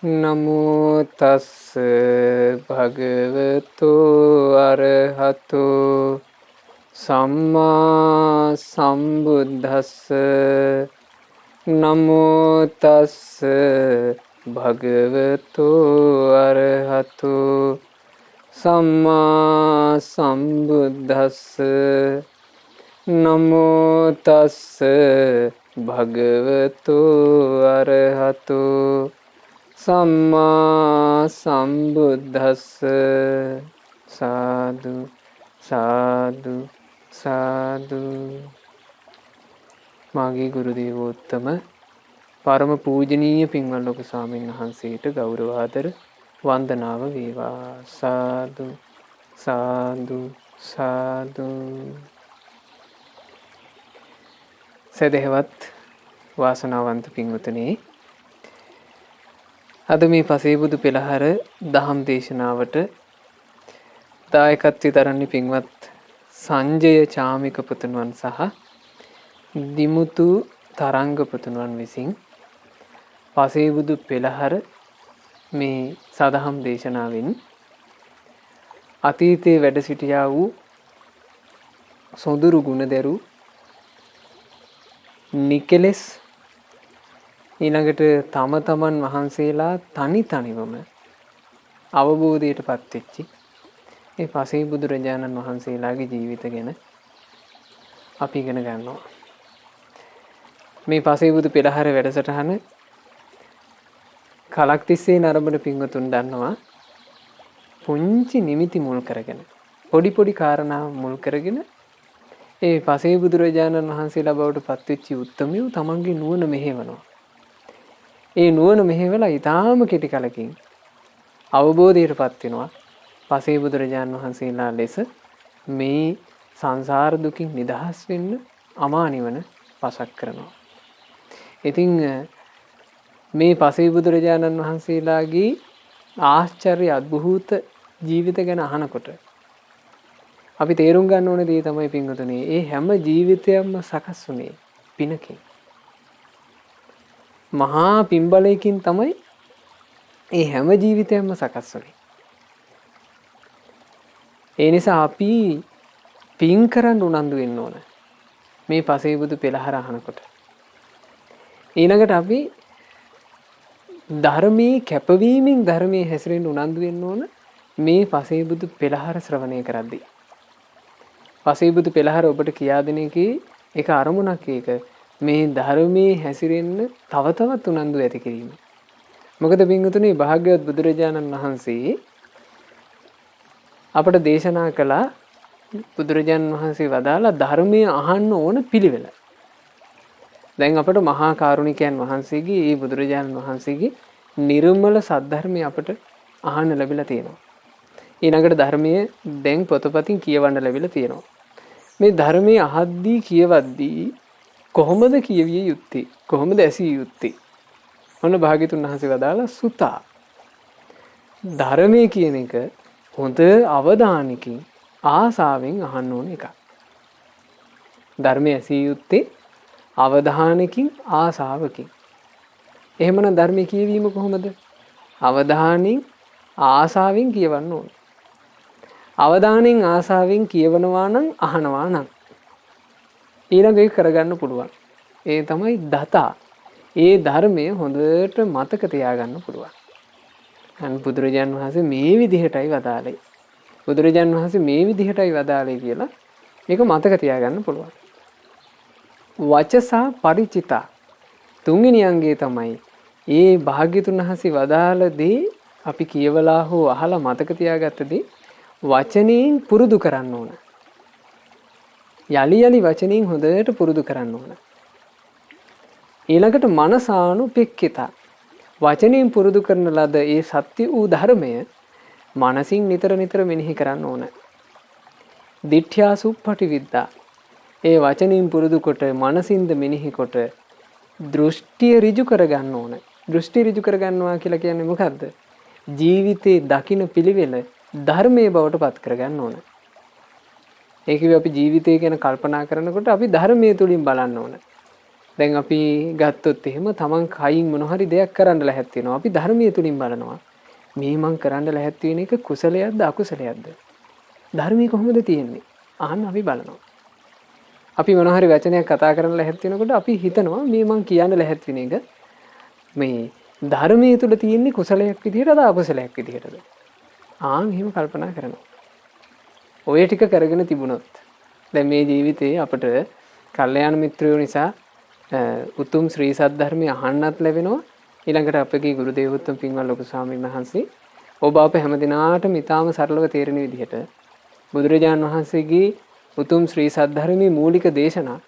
නමෝ තස්ස භගවතු අරහතු සම්මා සම්බුද්දස්ස. නමෝ තස්ස භගවතු අරහතු සම්මා සම්බුද්දස්ස. නමෝ තස්ස භගවතු අරහතු සම්මා සම්බුද්දස්ස. සාදු සාදු සාදු. මාගේ ගුරු දේවෝත්තම පරම පූජනීය පින්වත් ලොකු ස්වාමීන් වහන්සේට ගෞරව ආදර වන්දනාව වේවා. සාදු සාදු සාදු. සදහවත් වාසනාවන්ත පින්වතුනි, අද මේ පසේබුදු පෙළහර දහම් දේශනාවට දායකත්වයේ දරන්නේ පින්වත් සංජය චාමික පුතුණුවන් සහ දිමුතු තරංග පුතුණුවන් විසින් පසේබුදු පෙළහර මේ සදහම් දේශනාවෙන් අතීතයේ වැඩ සිටියා වූ සොඳුරු ගුණදරු නිකලෙස් ඊළඟට තම තමන් වහන්සේලා තනි තනිවම අවබෝධයට පත්වෙච්චි ඒ පසේ බුදුරජාණන් වහන්සේලාගේ ජීවිත ගැන අපි ඉගෙන ගන්නවා. මේ පසේ බුදු පෙළහර වැඩසටහන කලක් තිස්සේ නරඹන පින්වතුන් දන්නවා, පුංචි නිමිති මුල් කරගෙන පොඩි පොඩි කාරණා මුල් කරගෙන ඒ පසේ බුදුරජාණන් වහන්සේලා බවට පත්වෙච්චි උත්තමයෝ තමන්ගේ නුවණ මෙහෙවනවා. ඒ නුවණ මෙහෙवला ඊටාම කෙටි කලකින් අවබෝධයට පත් වෙනවා. පසේ බුදුරජාණන් වහන්සේලා ලෙස මේ සංසාර දුකින් නිදහස් වෙන්න අමා නිවන පසක් කරනවා. ඉතින් මේ පසේ බුදුරජාණන් වහන්සේලාගේ ආශ්චර්ය අద్භූත ජීවිත ගැන අහනකොට අපි තේරුම් ගන්න ඕන දේ තමයි පින්වතුනි, ඒ හැම ජීවිතයක්ම සකස් වුණේ පිනකින්. මහා පින්බලයකින් තමයි ඒ හැම ජීවිතයක්ම සකස් වුණේ. ඒ නිසා අපි පින් කරන්න උනන්දු වෙන්න ඕන මේ පසේබුදු පෙළහර අහනකොට. ඊළඟට අපි ධර්මයේ කැපවීමෙන් ධර්මයේ හැසිරෙන්න උනන්දු වෙන්න ඕන මේ පසේබුදු පෙළහර ශ්‍රවණය කරද්දී. පසේබුදු පෙළහර ඔබට කියා දෙන එකේ එක අරමුණක් ඒක මේ ධර්මයේ හැසිරෙන්න තව තවත් උනන්දු ඇති කිරීම. මොකද පින්වතුනි, භාග්‍යවත් බුදුරජාණන් වහන්සේ අපට දේශනා කළා, බුදුරජාණන් වහන්සේ වදාලා ධර්මයේ අහන්න ඕන පිළිවෙල. දැන් අපට මහා කාරුණිකයන් වහන්සේගේ ඒ බුදුරජාණන් වහන්සේගේ නිර්මල සද්ධර්මය අපට අහන්න ලැබිලා තියෙනවා. ඊළඟට ධර්මයේ දැන් පොතපතින් කියවන්න ලැබිලා තියෙනවා. මේ ධර්මයේ අහද්දී කියවද්දී කොහොමද කියවිය යුත්තේ, කොහොමද ඇසිය යුත්තේ? ඔන්න භාග්‍යතුන් වහන්සේ වදාලා සුතා. ධර්මයේ කියන එක හොඳ අවධානයකින් ආසාවෙන් අහන්න ඕන එකක්. ධර්මයේ ඇසිය යුත්තේ අවධානයකින් ආසාවකින්. එහෙමනම් ධර්මයේ කියවීම කොහොමද? අවධානයෙන් ආසාවෙන් කියවන්න ඕන. අවධානයෙන් ආසාවෙන් කියවනවා නම්, අහනවා නම් ඊළඟ එක කරගන්න පුළුවන්. ඒ තමයි දතා. ඒ ධර්මය හොඳට මතක තියාගන්න පුළුවන්. අන්න බුදුරජාණන් වහන්සේ මේ විදිහටයි වදාළේ. බුදුරජාණන් වහන්සේ මේ විදිහටයි වදාළේ කියලා මේක මතක තියාගන්න පුළුවන්. වචසා පරිචිතා. තුන්වෙනි අංගය තමයි ඒ භාග්‍යතුන් වහන්සේ වදාළ දේ අපි කියවලා හෝ අහලා මතක තියාගත්ත දේ වචනයෙන් පුරුදු කරන්න ඕන. යලි යලි වචනයෙන් හොඳට පුරුදු කරන්න ඕන. ඊළඟට මනසානුපෙක්ඛිතා. වචනයෙන් පුරුදු කරන ලද ඒ සත්‍ය වූ ධර්මය මනසින් නිතර නිතර මෙනෙහි කරන්න ඕන. දිට්ඨ්‍යාසුප්පටිවිද්දා. ඒ වචනයෙන් පුරුදු කොට මනසින්ද මෙනෙහි කොට දෘෂ්ටිය ඍජු කරගන්න ඕන. දෘෂ්ටි ඍජු කරගන්නවා කියලා කියන්නේ මොකද්ද? ජීවිතේ දකින්න පිළිවෙල ධර්මයේ බවට පත් කරගන්න ඕන. ඒක අපි ජීවිතය ගැන කල්පනා කරනකොට අපි ධර්මයේ තුලින් බලන්න ඕන. දැන් අපි ගත්තොත් එහෙම තමන් කයින් මොන හරි දෙයක් කරන්න ලැහැත් වෙනවා. අපි ධර්මයේ තුලින් බලනවා. මේ මං කරන්න ලැහැත් වෙන එක කුසලයක්ද අකුසලයක්ද? ධර්මයේ කොහොමද තියෙන්නේ? අහන්න අපි බලනවා. අපි මොන හරි වචනයක් කතා කරන්න ලැහැත් වෙනකොට අපි හිතනවා මේ මං කියන්න ලැහැත් වෙන එක මේ ධර්මයේ තුල තියෙන්නේ කුසලයක් විදිහටද අකුසලයක් විදිහටද? එහෙම කල්පනා කරනවා. ඔය ටික කරගෙන තිබුණොත් දැන් මේ ජීවිතේ අපට කල්යාණ මිත්‍රයෝ නිසා උතුම් ශ්‍රී සද්ධර්මය අහන්නත් ලැබෙනවා. ඊළඟට අපගේ ගුරු දේවෝත්තම පින්වත් ලොකු ස්වාමීන් වහන්සේ ඔබ අප හැමදිනාටම ඊටාම සරලව තේරෙන විදිහට බුදුරජාණන් වහන්සේගේ උතුම් ශ්‍රී සද්ධර්මයේ මූලික දේශනා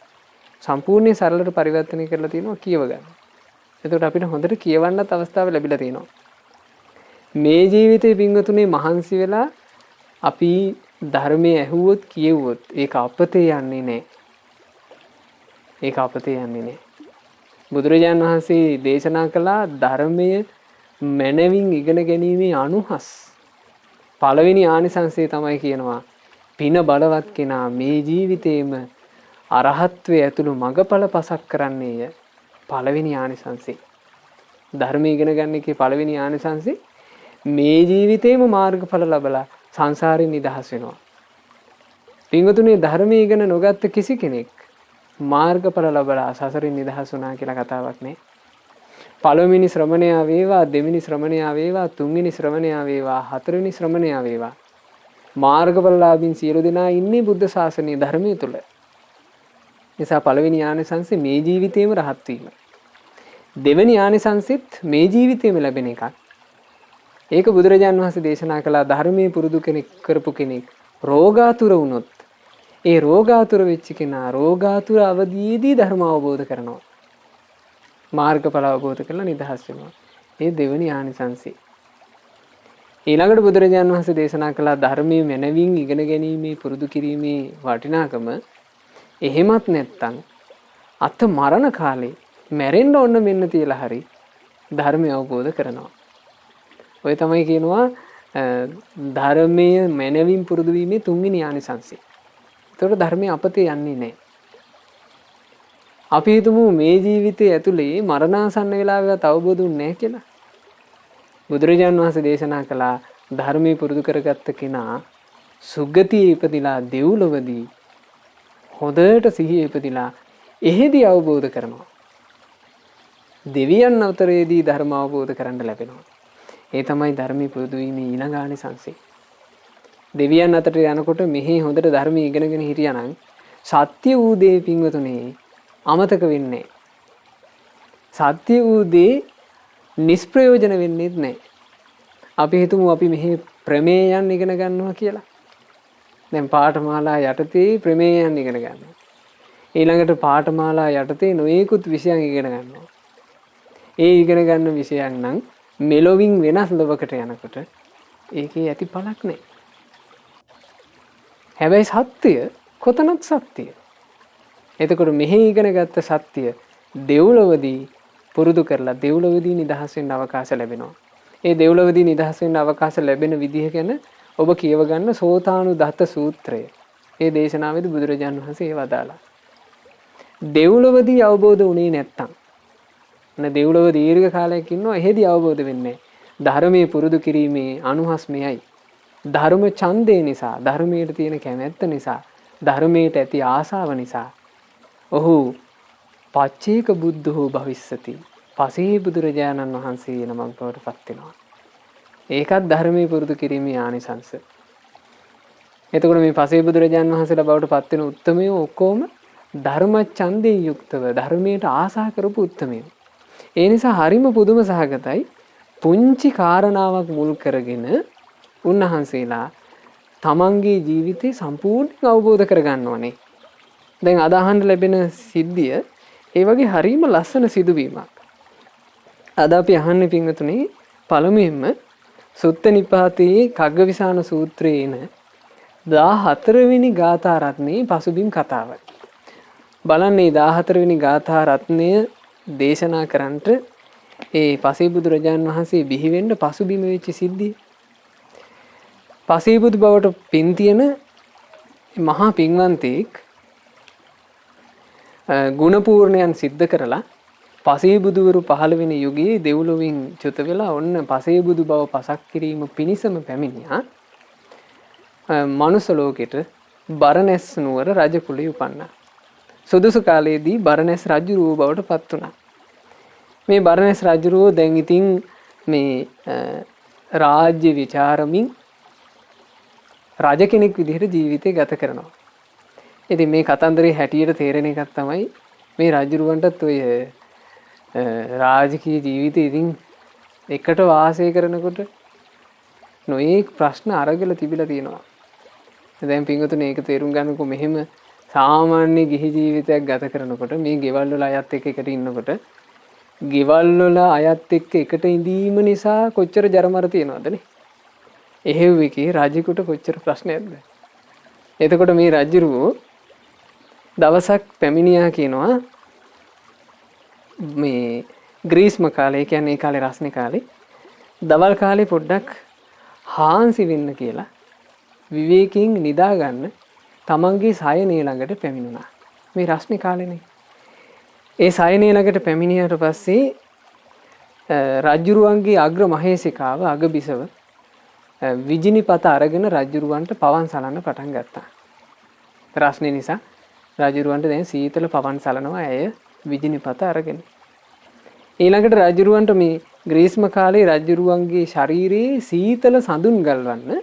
සම්පූර්ණ සරලට පරිවර්තනය කරලා තියෙනවා කියව ගන්න. එතකොට අපිට හොඳට කියවන්නත් අවස්ථාව ලැබිලා තියෙනවා. මේ ජීවිතේ පින්වතුනේ මහන්සි වෙලා අපි ධර්මයේ ඇහුවොත් කියෙව්වොත් ඒක අපතේ යන්නේ නැහැ. ඒක අපතේ යන්නේ නැහැ. බුදුරජාණන් වහන්සේ දේශනා කළා ධර්මයේ මනවින් ඉගෙන ගැනීමේ අනුහස්. පළවෙනි ආනිසංසය තමයි කියනවා පින බලවත් කෙනා මේ ජීවිතේම අරහත්ත්වයේ ඇතුළු මගඵල පසක් කරන්නේය. පළවෙනි ආනිසංසය. ධර්මයේ ඉගෙන ගන්න එකේ පළවෙනි ආනිසංසය මේ ජීවිතේම මාර්ගඵල ලැබලා සංසාරයෙන් නිදහස් වෙනවා. පින්වතුනි ධර්මයේ ඉගෙන නොගත්ත කිසි කෙනෙක් මාර්ගඵල ලැබලා සසරින් නිදහස් වුණා කියලා කතාවක් නෑ. පළවෙනි ශ්‍රමණයා වේවා, දෙවෙනි ශ්‍රමණයා වේවා, තුන්වෙනි ශ්‍රමණයා වේවා, හතරවෙනි ශ්‍රමණයා වේවා. මාර්ගඵලලාභින් සියලු දෙනා ඉන්නේ බුද්ධ ශාසනයේ ධර්මයේ තුල. නිසා පළවෙනි ආනිසංසෙ මේ ජීවිතේම රහත් වීම. දෙවෙනි ආනිසංසෙත් මේ ජීවිතේම ලැබෙන එකක්. ඒක බුදුරජාණන් වහන්සේ දේශනා කළා ධර්මයේ පුරුදු කෙනෙක් කරපු කෙනෙක් රෝගාතුර වුණොත් ඒ රෝගාතුර වෙච්ච කෙනා රෝගාතුර අවදීදී ධර්ම අවබෝධ කරනවා. මාර්ගඵල අවබෝධ කරලා නිදහස් වෙනවා. ඒ දෙවෙනි ආනිසංසය. ඊළඟට බුදුරජාණන් වහන්සේ දේශනා කළා ධර්මයේ මනවින් ඉගෙන ගැනීමේ පුරුදු කිරීමේ වටිනාකම එහෙමත් නැත්තම් අත මරණ කාලේ මැරෙන්න ඕන මෙන්න තියලා හරි ධර්මය අවබෝධ කරනවා. ඔය තමයි කියනවා ධර්මයේ මනවින් පුරුදු වීමේ තුන්වෙනි ආනිසංසය. ඒතකොට ධර්මයේ අපතේ යන්නේ නැහැ. අපි හිතමු මේ ජීවිතයේ ඇතුලේ මරණාසන්න වෙලාවකට අවබෝධ වුනේ නැහැ කියලා. බුදුරජාණන් වහන්සේ දේශනා කළා ධර්මයේ පුරුදු කරගත්ත කෙනා සුගතියේ ඉපදිලා දෙව්ලොවදී හොඳට සිහියේ ඉපදිලා එහෙදී අවබෝධ කරනවා. දෙවියන් අතරේදී ධර්ම අවබෝධ කරන්න ලැබෙනවා. ඒ තමයි ධර්මයේ පුරුදු වීමේ ඊළඟ ආනිසංසය. දෙවියන් අතරට යනකොට මෙහි හොඳට ධර්මයේ ඉගෙනගෙන හිටියානම් සත්‍ය වූ දේ පින්වතුනේ අමතක වෙන්නේ නැහැ. සත්‍ය වූ දේ නිෂ්ප්‍රයෝජන වෙන්නේ නැහැ. අපි හිතමු අපි මෙහි ප්‍රමේයයන් ඉගෙන ගන්නවා කියලා. දැන් පාඨමාලා යටතේ ප්‍රමේයයන් ඉගෙන ගන්නවා. ඊළඟට පාඨමාලා යටතේ නොයෙකුත් විෂයන් ඉගෙන ගන්නවා. ඒ ඉගෙන ගන්න විෂයන් නම් මෙලොවින් වෙනස් ලෝකකට යනකොට ඒකේ ඇති පළක් නැහැ. හැබැයි සත්‍ය කොතනත් සත්‍ය. එතකොට මෙහි ඉගෙන ගත්ත සත්‍ය දෙව්ලොවදී පුරුදු කරලා දෙව්ලොවදී නිදහස් වෙන්න අවකාශ ලැබෙනවා. ඒ දෙව්ලොවදී නිදහස් වෙන්න අවකාශ ලැබෙන විදිහ ගැන ඔබ කියව ගන්න සෝතානුදත්ත සූත්‍රය. ඒ දේශනාවේදී බුදුරජාණන් වහන්සේ ඒව අදාලා. දෙව්ලොවදී අවබෝධ වුණේ නැත්තම් දෙව්ලොව දීර්ඝ කාලයක් ඉන්නවා එහෙදී අවබෝධ වෙන්නේ නැහැ. ධර්මයේ පුරුදු කිරීමේ අනුහස් මෙයයි. ධර්ම ඡන්දේ නිසා, ධර්මයට තියෙන කැමැත්ත නිසා, ධර්මයට ඇති ආසාව නිසා ඔහු පච්චේක බුද්ධෝ භවිස්සති. පසේ බුදුරජාණන් වහන්සේ නමක් බවට පත් වෙනවා. ඒකත් ධර්මයේ පුරුදු කිරීමේ ආනිසංස. එතකොට මේ පසේ බුදුරජාණන් වහන්සේලා බවට පත් වෙන උත්තමයෝ ඔක්කොම ධර්ම ඡන්දේ යුක්තව ධර්මයට ආසා කරපු උත්තමයෝ. ඒ නිසා හරිම පුදුම සහගතයි පුංචි කාරණාවක් මුල් කරගෙන උන්වහන්සේලා තමන්ගේ ජීවිතේ සම්පූර්ණයෙන් අවබෝධ කරගන්න ඕනේ. දැන් අද අහන්න ලැබෙන සිද්ධිය ඒ වගේ හරිම ලස්සන සිදුවීමක්. අද අපි අහන්නේ පින්වතුනි පළමුවෙන්ම සුත්ත නිපාතයේ කග්ගවිසාන සූත්‍රයේ එන 14 වෙනි ගාථා රත්නයේ පසුබිම් කතාව. බලන්න මේ 14 වෙනි ගාථා රත්නය දේශනා කරන්නට ඒ පසේබුදු රජාණන් වහන්සේ බිහි වෙන්න පසුබිම වෙච්ච සිද්ධිය. පසේබුදු බවට පින් තියෙන මහා පින්වන්තෙක් ගුණපූර්ණයන් සිද්ධ කරලා පසේබුදුවරු පහළ වෙන යුගයේ දෙව්ලොවින් චුත වෙලා ඔන්න පසේබුදු බව පසක් කිරීම පිණිසම පැමිණියා. මනුස්ස ලෝකෙට බරණැස් නුවර රජ කුලේ උපන්නා. සුදුසු කාලයේදී බරණැස් රජුරුව බවට පත් වුණා. මේ බරණැස් රජුරුව දැන් ඉතින් මේ රාජ්‍ය විචාරමින් රජ කෙනෙක් විදිහට ජීවිතය ගත කරනවා. ඉතින් මේ කතන්දරේ හැටියට තේරෙන එකක් තමයි මේ රජුරුවන්ටත් ඔය රාජකීය ජීවිතේ ඉතින් එකට වාසය කරනකොට නොයේක් ප්‍රශ්න අරගල තිබිලා තියෙනවා. දැන් පින්වතුනි ඒක තේරුම් ගන්නකො මෙහෙම සාමාන්‍ය ගිහි ජීවිතයක් ගත කරනකොට මේ ගෙවල් වල අයත් එක්ක එකට ඉන්නකොට ගෙවල් වල අයත් එක්ක එකට ඉඳීම නිසා කොච්චර ජරමර තියෙනවදනේ. එහෙව් එකේ රජෙකුට කොච්චර ප්‍රශ්නයක්ද. එතකොට මේ රජුරුවෝ දවසක් පැමිණියා කියනවා මේ ග්‍රීස්ම කාලේ කියන්නේ ඒ කාලේ රස්නේ කාලේ දවල් කාලේ පොඩ්ඩක් හාන්සි වෙන්න කියලා විවේකයෙන් නිදා ගන්න තමන්ගේ සයනේ ළඟට පැමිණුණා. මේ රස්නේ කාලේනේ. ඒ සයනේ ළඟට පැමිණියාට පස්සේ රජුරුවන්ගේ අග්‍ර මහේසිකාව අගබිසව විජිනිපත අරගෙන රජුරුවන්ට පවන් සලන්න පටන් ගත්තා. රස්නේ නිසා රජුරුවන්ට දැන් සීතල පවන් සලනවා ඇය විජිනිපත අරගෙන. ඊළඟට රජුරුවන්ට මේ ග්‍රීස්ම කාලේ රජුරුවන්ගේ ශරීරයේ සීතල සඳුන් ගල්වන්න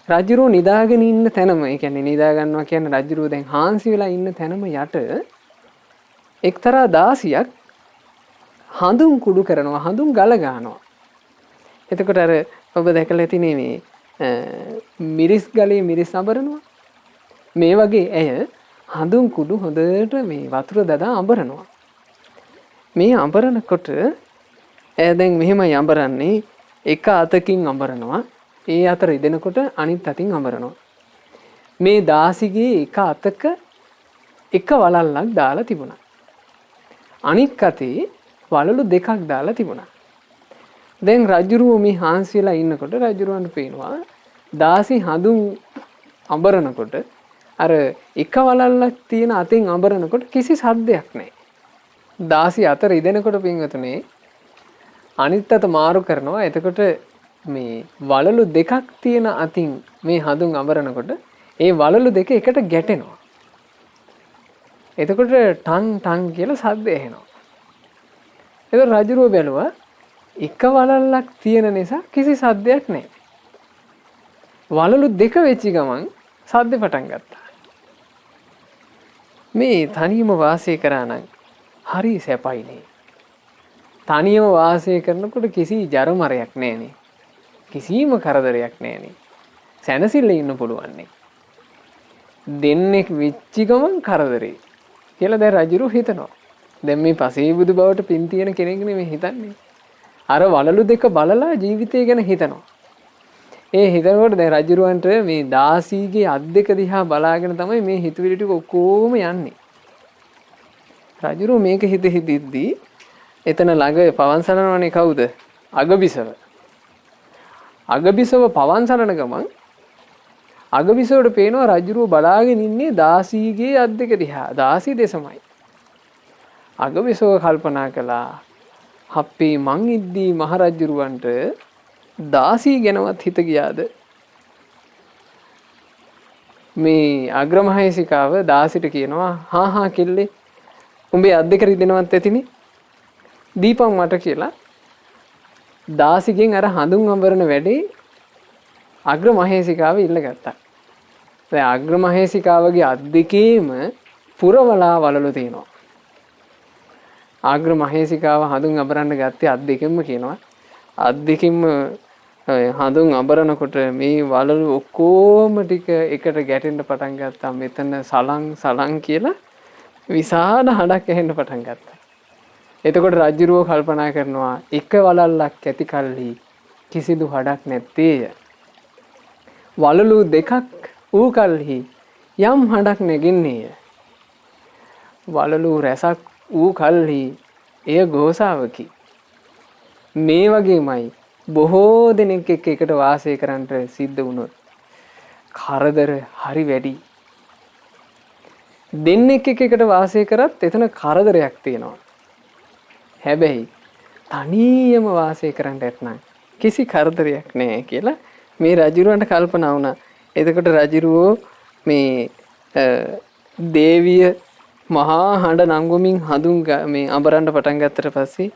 රජුරුව නිදාගෙන ඉන්න තැනම, ඒ කියන්නේ නිදා ගන්නවා කියන්නේ රජුරුව දැන් හාන්සි වෙලා ඉන්න තැනම යට එක්තරා දාසියක් හඳුන් කුඩු කරනවා, හඳුන් ගල ගන්නවා. එතකොට අර ඔබ දැකලා ඇතිනේ මේ මිරිස් ගලේ මිරිස් අඹරනවා. මේ වගේ ඇය හඳුන් කුඩු හොඳට මේ වතුර දදා අඹරනවා. මේ අඹරනකොට ඇය දැන් මෙහෙමයි අඹරන්නේ, එක අතකින් අඹරනවා, ඒ අත රිදෙනකොට අනිත් අතින් අඹරනවා. මේ දාසිගේ එක අතක එක වලල්ලක් දාලා තිබුණා. අනිත් අතේ වලලු දෙකක් දාලා තිබුණා. දැන් රජුරුව මේ හාන්සි වෙලා ඉන්නකොට රජුරුවන්ට පේනවා දාසි හඳුන් අඹරනකොට අර එක වලල්ලක් තියෙන අතින් අඹරනකොට කිසි සද්දයක් නැහැ. දාසි අත රිදෙනකොට පින්වතුනේ අනිත් අත මාරු කරනවා. එතකොට මේ වලලු දෙකක් තියෙන අතින් මේ හඳුන් අඹරනකොට ඒ වලලු දෙක එකට ගැටෙනවා. එතකොට ටන් ටන් කියලා සද්ද එනවා. ඒක රජුරුව බැලුවා එක වලල්ලක් තියෙන නිසා කිසි සද්දයක් නැහැ. වලලු දෙක වෙච්ච ගමන් සද්ද පටන් ගත්තා. මේ තනියම වාසය කරා නම් හරි සැපයිනේ. තනියම වාසය කරනකොට කිසි ජරමරයක් නැහනේ. කිසිම කරදරයක් නැහනේ. සැනසෙල්ල ඉන්න පුළුවන් නේ. දෙන්නෙක් වෙච්ච ගමන් කරදරේ කියලා දැන් රජුරු හිතනවා. දැන් මේ පසේබුදු බවට පින් තියෙන කෙනෙක් නෙමෙයි හිතන්නේ. අර වලලු දෙක බලලා ජීවිතය ගැන හිතනවා. ඒ හිතනකොට දැන් රජුරවන්ට මේ දාසීගේ අත් දෙක දිහා බලාගෙන තමයි මේ හිතවිලි ටික ඔක්කොම යන්නේ. රජුරෝ මේක හිතෙද්දී එතන ළඟ පවන් සලනවනේ කවුද? අගබිසව. අගබිසව පවන් සලන ගමන් අගබිසවට පේනවා රජුරෝ බලාගෙන ඉන්නේ දාසීගේ අත් දෙක දිහා. දාසී දෙසමයි. අගබිසව කල්පනා කළා හප්පේ මං ඉද්දී මහරජුරවන්ට දාසී ගැනවත් හිත ගියාද? මේ අග්‍රමහේසිකාව දාසිට කියනවා හා හා කිල්ලේ උඹේ අත් දෙක රිදෙනවත් ඇතිනේ දීපන් මට කියලා. දාසිගෙන් අර හඳුන් අඹරන වැඩේ අග්‍රමහේසිකාව ඉල්ලගත්තා. දැන් අග්‍රමහේසිකාවගේ අත් දෙකේම පුරවලා වලලු තියෙනවා. අග්‍රමහේසිකාව හඳුන් අඹරන්න ගත්තේ අත් දෙකෙන්ම කියනවා. අත් දෙකින්ම හඳුන් අඹරනකොට මේ වලලු ඔක්කොම ටික එකට ගැටෙන්න පටන් ගත්තා. මෙතන සලං සලං කියලා විශාල හඬක් ඇහෙන්න පටන් ගත්තා. එතකොට රජුරෝ කල්පනා කරනවා එක වලල්ලක් ඇති කල්හි කිසිදු හඬක් නැත්තේය. වලලු දෙකක් ඌ කල්හි යම් හඬක් නැගින්නේය. වලලු රැසක් ඌ කල්හි එය ගෝසාවකි. මේ වගේමයි බොහෝ දෙනෙක් එක්ක එකට වාසය කරන්නට සිද්ධ වුණොත් කරදර හරි වැඩි. දෙන්නෙක් එකට වාසය කරත් එතන කරදරයක් තියෙනවා. හැබැයි තනියම වාසය කරන්න ඇත්නම් කිසි කරදරයක් නැහැ කියලා මේ රජුරවන්ට කල්පනා වුණා. එතකොට රජුරෝ මේ දේවිය මහා හඬ නංගුමින් හඳුන් මේ අඹරන්න පටන් ගත්තට පස්සේ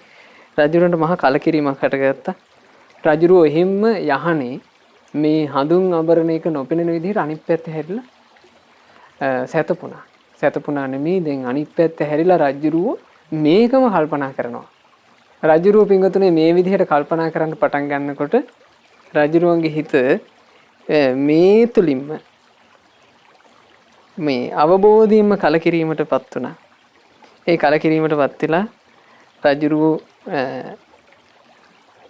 රජුරන්ට මහා කලකිරීමක් හටගත්තා. රජුරෝ එහෙම්ම යහනේ මේ හඳුන් අඹරන එක නොපෙනෙන විදිහට අනිත් පැත්ත හැරිලා සැතපුණා. සැතපුණා නෙමෙයි දැන් අනිත් පැත්ත හැරිලා රජුරෝ මේකම කල්පනා කරනවා. රජුරෝ පිංගුතුනේ මේ විදිහට කල්පනා කරන්න පටන් ගන්නකොට රජුරුවන්ගේ හිත මේ තුලින්ම මේ අවබෝධයෙන්ම කලකිරීමටපත් වුණා. ඒ කලකිරීමටපත් වෙලා රජුරුවෝ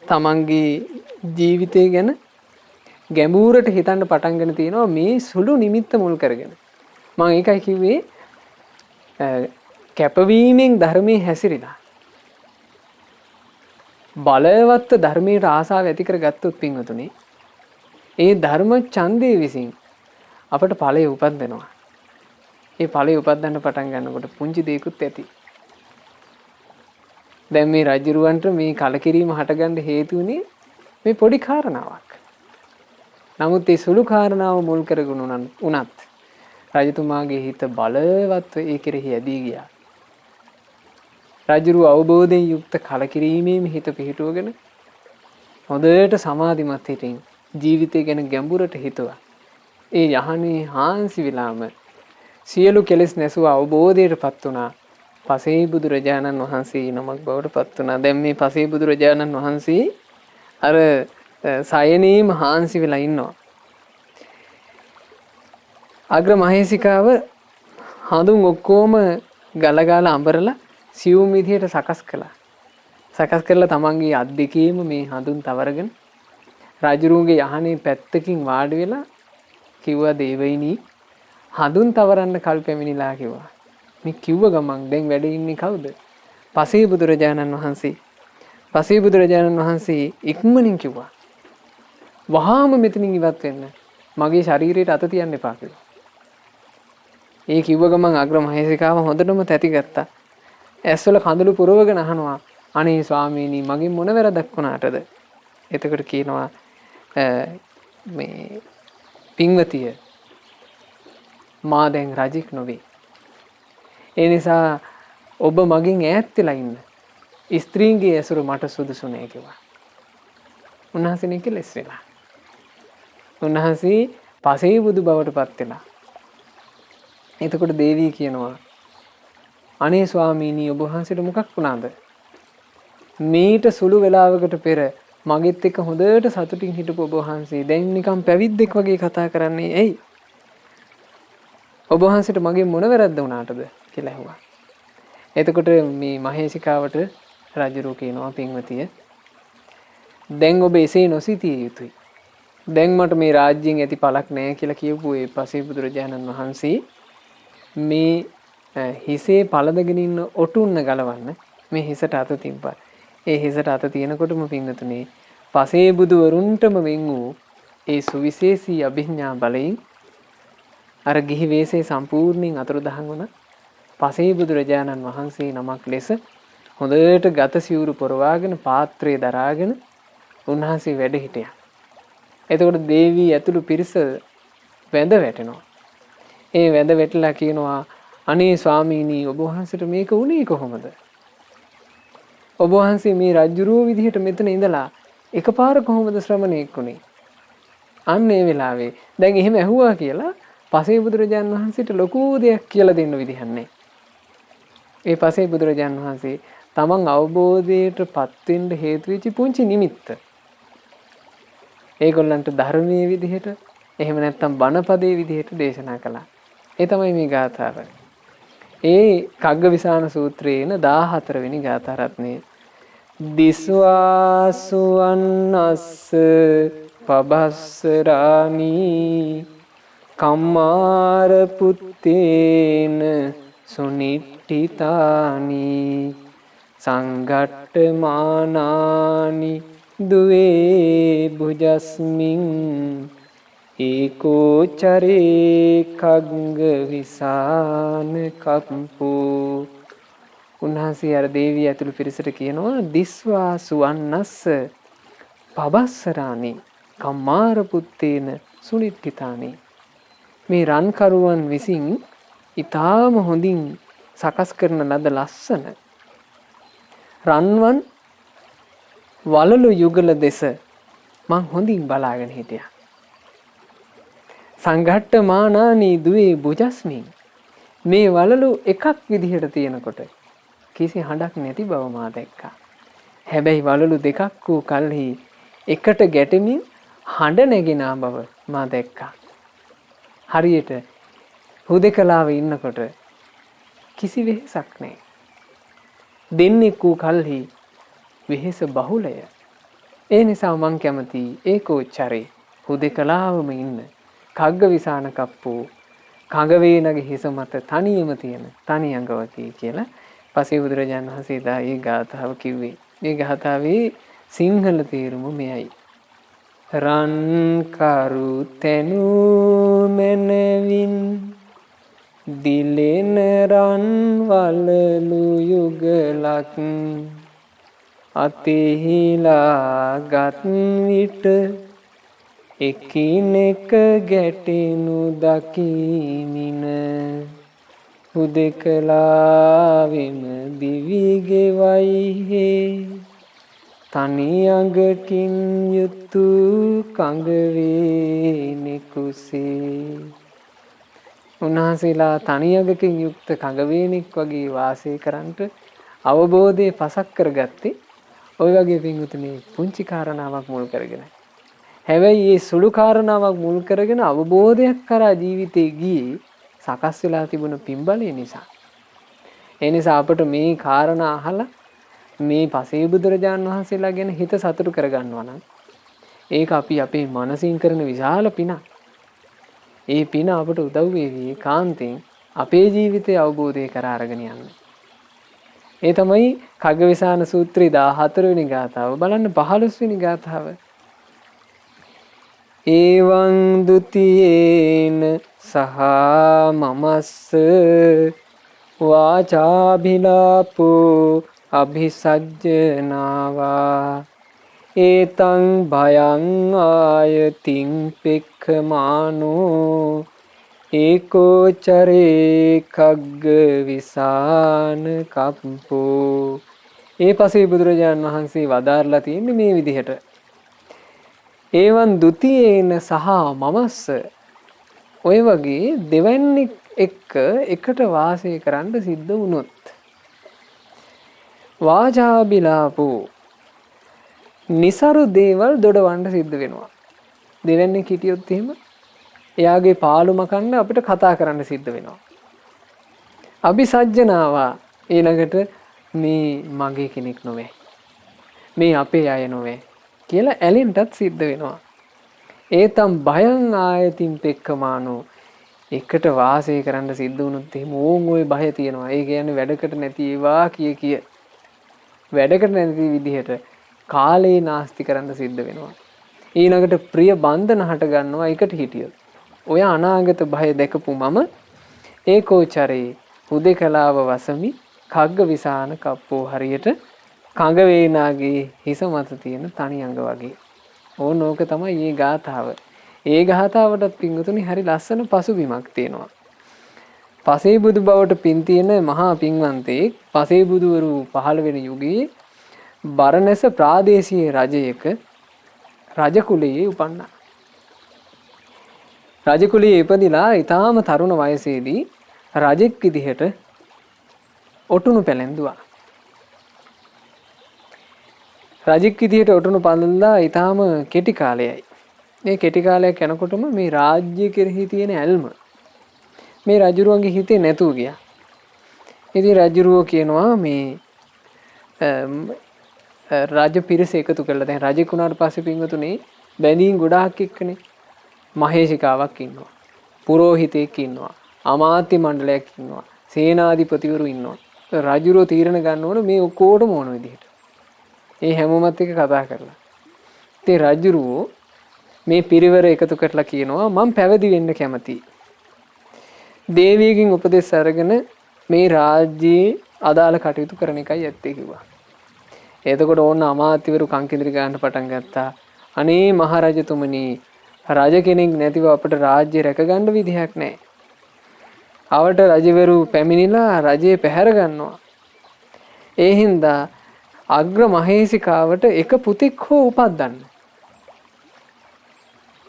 තමන්ගේ ජීවිතය ගැන ගැඹුරට හිතන්න පටන්ගෙන තියෙනවා මේ සුළු නිමිත්ත මුල් කරගෙන. මම ඒකයි කිව්වේ කැපවීමෙන් ධර්මයේ හැසිරෙලා බලවත් ධර්මයට ආසාව ඇති කරගත්තොත් පින්වතුනි ඒ ධර්ම ඡන්දේ විසින් අපට ඵලය උපදිනවා. ඒ ඵලය උපදින්න පටන් ගන්නකොට පුංචි දෙයක්ත් ඇති. දැන් මේ රජුරවන්ට මේ කලකිරීම හටගන්න හේතු වුණේ මේ පොඩි කාරණාවක්. නමුත් ඒ සුළු කාරණාව මුල් කරගෙන උනත් රජතුමාගේ හිත බලවත්ව ඒ කෙරෙහි ඇදී ගියා. රජුරු අවබෝධයෙන් යුක්ත කලකිරීමේම හිත පිහිටුවගෙන හොඳට සමාධිමත් හිතින් ජීවිතය ගැන ගැඹුරට හිතුවා. ඒ යහනේ හාන්සි විලාම සියලු කෙලෙස් නැසුව අවබෝධයටපත් වුණා. පසේ බුදුරජාණන් වහන්සේ නමක් බවට පත් වුණා. දැන් මේ පසේ බුදුරජාණන් වහන්සේ අර සයනේම හාන්සි වෙලා ඉන්නවා. අග්‍ර මහේසිකාව හඳුන් ඔක්කොම ගලගාලා අඹරලා සියුම් විදියට සකස් කළා. සකස් කරලා තමන්ගේ අත් දෙකේම මේ හඳුන් තවරගෙන රජුරුවන්ගේ යහනේ පැත්තකින් වාඩි වෙලා කිව්වා දේවයිනී හඳුන් තවරන්න කල් පැමිණිලා කිව්වා. මේ කිව්ව ගමන් දැන් වැඩ ඉන්නේ කවුද? පසේ බුදුරජාණන් වහන්සේ. පසේ බුදුරජාණන් වහන්සේ ඉක්මනින් කිව්වා වහාම මෙතනින් ඉවත් වෙන්න. මගේ ශරීරයට අත තියන්න එපා කිව්වා. ඒ කිව්ව ගමන් අග්‍ර මහේසිකාව හොඳටම තැති ගත්තා. ඇස්වල කඳුළු පුරවගෙන අහනවා අනේ ස්වාමීනි මගෙන් මොන වැරදක් වුණාටද? එතකොට කියනවා මේ පින්වතිය මා දැන් රජෙක් නොවේ. ඒ නිසා ඔබ මගෙන් ඈත් වෙලා ඉන්න. ස්ත්‍රීන්ගේ ඇසුර මට සුදුසු නෑ කිව්වා. උන්වහන්සේ කෙලෙස් වෙලා. උන්වහන්සේ පසේ බුදු බවට පත් වෙලා. එතකොට දේවී කියනවා අනේ ස්වාමීනි ඔබ වහන්සේට මොකක් වුණාද? මේට සුළු වෙලාවකට පෙර මගෙත් එක්ක හොඳට සතුටින් හිටපු ඔබ වහන්සේ දැන් නිකන් පැවිද්දෙක් වගේ කතා කරන්නේ ඇයි? ඔබ වහන්සේට මගේ මොන වැරද්ද වුණාටද කියලා ඇහුවා. එතකොට මේ මහේසිකාවට රජුරු කියනවා පින්වතිය දැන් ඔබ එසේ නොසිතිය යුතුයි. දැන් මට මේ රාජ්‍යයෙන් ඇති පළක් නැහැ කියලා කියපු ඒ පසේ බුදුරජාණන් වහන්සේ මේ හිසේ පළදගෙන ඉන්න ඔටුන්න ගලවන්න මේ හිසට අත තිබ්බා. ඒ හිසට අත තියෙනකොටම පින්වතුනි පසේ බුදුවරුන්ටම වෙන් වූ ඒ සුවිශේෂී අභිඥා බලයෙන් අර ගිහි වේසේ සම්පූර්ණයෙන් අතුරුදහන් වුණා. පසේ බුදුරජාණන් වහන්සේ නමක් ලෙස හොඳට ගත සිවුරු පොරවාගෙන පාත්‍රය දරාගෙන උන්වහන්සේ වැඩ හිටියා. එතකොට දේවී ඇතුළු පිරිස වැඳ වැටෙනවා. ඒ වැඳ වැටලා කියනවා අනේ ස්වාමීනි ඔබ වහන්සේට මේක වුණේ කොහොමද? ඔබ වහන්සේ මේ රජුරුව විදිහට මෙතන ඉඳලා එකපාර කොහොමද ශ්‍රමණෙක් වුණේ? අන්න ඒ වෙලාවේ දැන් එහෙම ඇහුවා කියලා පසේ බුදුරජාණන් වහන්සේට ලොකු දෙයක් කියලා දෙන්න විදිහක් නැහැ. ඒ පසේ බුදුරජාණන් වහන්සේ තමන් අවබෝධයටපත් වෙන්න හේතු වෙච්ච පුංචි නිමිත්ත. ඒගොල්ලන්ට ධර්මයේ විදිහට එහෙම නැත්නම් බණපදයේ විදිහට දේශනා කළා. ඒ තමයි මේ ගාථාව. ඒ කග්ගවිසාන සූත්‍රයේ එන 14 වෙනි ගාථා රත්නය. දිස්වාසුවන්නස්ස පබස්සරාණි කම්මාර පුත්තේන සුනිට්ඨිතානි සංඝට්ඨමානානි දුවේ බුජස්මින් ඒකෝ චරේ කග්ග විසාන කප්පෝ. උන්වහන්සේ අර දේවිය ඇතුළු පිරිසට කියනවා දිස්වා සුවන්නස්ස පබස්සරානි කම්මාර පුත්තේන සුනිට්ඨිතානි. මේ රන්කරුවන් විසින් ඊටාම හොඳින් සකස් කරන ලද ලස්සන රන්වන් වලලු යුගල දෙස මං හොඳින් බලාගෙන හිටියා. සංඝට්ට මානානී දුවේ බුජස්මින්. මේ වලලු එකක් විදිහට තියෙනකොට කිසි හඬක් නැති බව මා දැක්කා. හැබැයි වලලු දෙකක් වූ කල්හි එකට ගැටෙමින් හඬ නැගිනා බව මා දැක්කා. හරියට හුදෙකලාවේ ඉන්නකොට කිසි වෙහෙසක් නැහැ. දෙන්නෙක් වූ කල්හි වෙහෙස බහුලය. ඒ නිසා මං කැමති ඒකෝච්චරේ හුදෙකලාවම ඉන්න කග්ගවිසාන කප්පෝ කඟ වේනගේ හිස මත තනියම තියෙන තනි අඟවකී කියලා පසේ බුදුරජාණන් වහන්සේ දා ඒ ගාථාව කිව්වේ. මේ ගාථාවේ සිංහල තේරුම මෙයයි. රන් කරු තෙනු මනවින් දිලෙන රන් වලලු යුගලක් අතෙහිලා ගත් විට එකිනෙක ගැටෙනු දකිමින හුදෙකලාවෙම දිවි ගෙවයි හේ තනි අඟකින් යුතු කඟ වේනෙකුසේ. උන්වහන්සේලා තනි අඟකින් යුක්ත කඟ වේනෙක් වගේ වාසය කරන්නට අවබෝධය පසක් කරගත්තේ ওই වගේ පින්වතුනි පුංචි කාරණාවක් මුල් කරගෙන. හැබැයි මේ සුළු කාරණාවක් මුල් කරගෙන අවබෝධයක් කරා ජීවිතේ ගියේ සකස් වෙලා තිබුණ පින්බලය නිසා. ඒ නිසා අපට මේ කාරණා අහලා මේ පසේ බුදුරජාණන් වහන්සේලා ගැන හිත සතුටු කරගන්නවා නම් ඒක අපි අපේ මනසින් කරන විශාල පිනක්. ඒ පින අපට උදව් වේවි කාන්තෙන් අපේ ජීවිතයේ අවබෝධය කරා අරගෙන යන්න. ඒ තමයි කග්ගවිසාන සූත්‍රයේ 14 වෙනි ගාථාව. බලන්න 15 වෙනි ගාථාව. ඒවං ဒ ුතියේන සහ මමස්ස වාචාභිලාපෝ අභිසජ්ජනාවා ඒතං භයං ආයතින් පෙක්ඛමානෝ ඒකෝ චරේ කග්ග විසාන කප්පෝ. ඒ පසේ බුදුරජාණන් වහන්සේ වදාarලා තියෙන්නේ මේ විදිහට. ඒවන් ဒ ුතියේන සහ මමස්ස. ඔය වගේ දෙවන්නේක් එක්ක එකට වාසය කරන්න සිද්ධ වුණොත් වාචාබිලාපෝ නිසරු දේවල් දොඩවන්න සිද්ධ වෙනවා. දෙවන්නේක් හිටියොත් එහෙම එයාගේ පාළුම කන්න අපිට කතා කරන්න සිද්ධ වෙනවා. අபிසජ්ජනාවා ඊළඟට මේ මගේ කෙනෙක් නොවේ. මේ අපේ අය නොවේ කියලා ඇලෙන්නත් සිද්ධ වෙනවා. ඒතම් භයං ආයතින් පෙක්කමානෝ එකට වාසය කරන්න සිද්ධ වුණොත් එහෙම ඕන් ওই බය තියෙනවා. ඒ කියන්නේ වැඩකට නැති ඒවා කිය වැඩකට නැති විදිහට කාලේ නාස්ති කරන්න සිද්ධ වෙනවා. ඊළඟට ප්‍රිය බන්ධන හට ගන්නවා එකට හිටියොත්. ඔය අනාගත බය දැකපු මම ඒකෝචරේ හුදෙකලාව වසමි කග්ගවිසාන කප්පෝ. හරියට කඟ වේනාගේ හිස මත තියෙන තනි අඟ වගේ. ඕක තමයි මේ ගාථාව. ඒ ගාථාවටත් පින්වතුනි හරි ලස්සන පසුබිමක් තියෙනවා. පසේ බුදු බවට පින් තියෙන මහා පින්වන්තයෙක් පසේ බුදුවරු පහළ වෙන යුගයේ බරණැස ප්‍රාදේශීය රජයක රජ කුලයේ උපන්නා. රජ කුලයේ ඉපදිලා ඊටාම තරුණ වයසේදී රජෙක් විදිහට ඔටුනු පැලැන්දුවා. රජෙක් විදිහට ඔටුනු පළඳලා ඊටාම කෙටි කාලයයි. මේ කෙටි කාලයක් යනකොටම මේ රාජ්‍ය කෙරෙහි තියෙන ඇල්ම මේ රජුරුවන්ගේ හිතේ නැතුව ගියා. ඉතින් රජුරුවෝ කියනවා මේ රාජ පිරිස එකතු කළා. දැන් රජෙක් වුණාට පස්සේ පින්වතුනේ බැඳීම් ගොඩාක් එක්කනේ. මහේෂිකාවක් ඉන්නවා. පුරෝහිතෙක් ඉන්නවා. අමාත්‍ය මණ්ඩලයක් ඉන්නවා. සේනාධිපතිවරු ඉන්නවා. රජුරුවෝ තීරණ ගන්න ඕන මේ ඔක්කොටම ඕන විදිහට. ඒ හැමෝමත් එක්ක කතා කරලා. ඉතින් රජුරුවෝ මේ පිරිවර එකතු කරලා කියනවා මම පැවිදි වෙන්න කැමතියි. දේවියකින් උපදෙස් අරගෙන මේ රාජ්‍යයේ අදාළ කටයුතු කරන එකයි ඇත්තේ කිව්වා. එතකොට ඕන්න අමාත්‍යවරු කංකිඳිරි ගන්න පටන් ගත්තා. අනේ මහරජතුමනි රජ කෙනෙක් නැතිව අපිට රාජ්‍ය රැකගන්න විදිහක් නැහැ. අවට රජවරු පැමිණිලා රජේ පැහැර ගන්නවා. ඒ හින්දා අග්‍ර මහේසිකාවට එක පුතෙක් හෝ උපද්දන්න.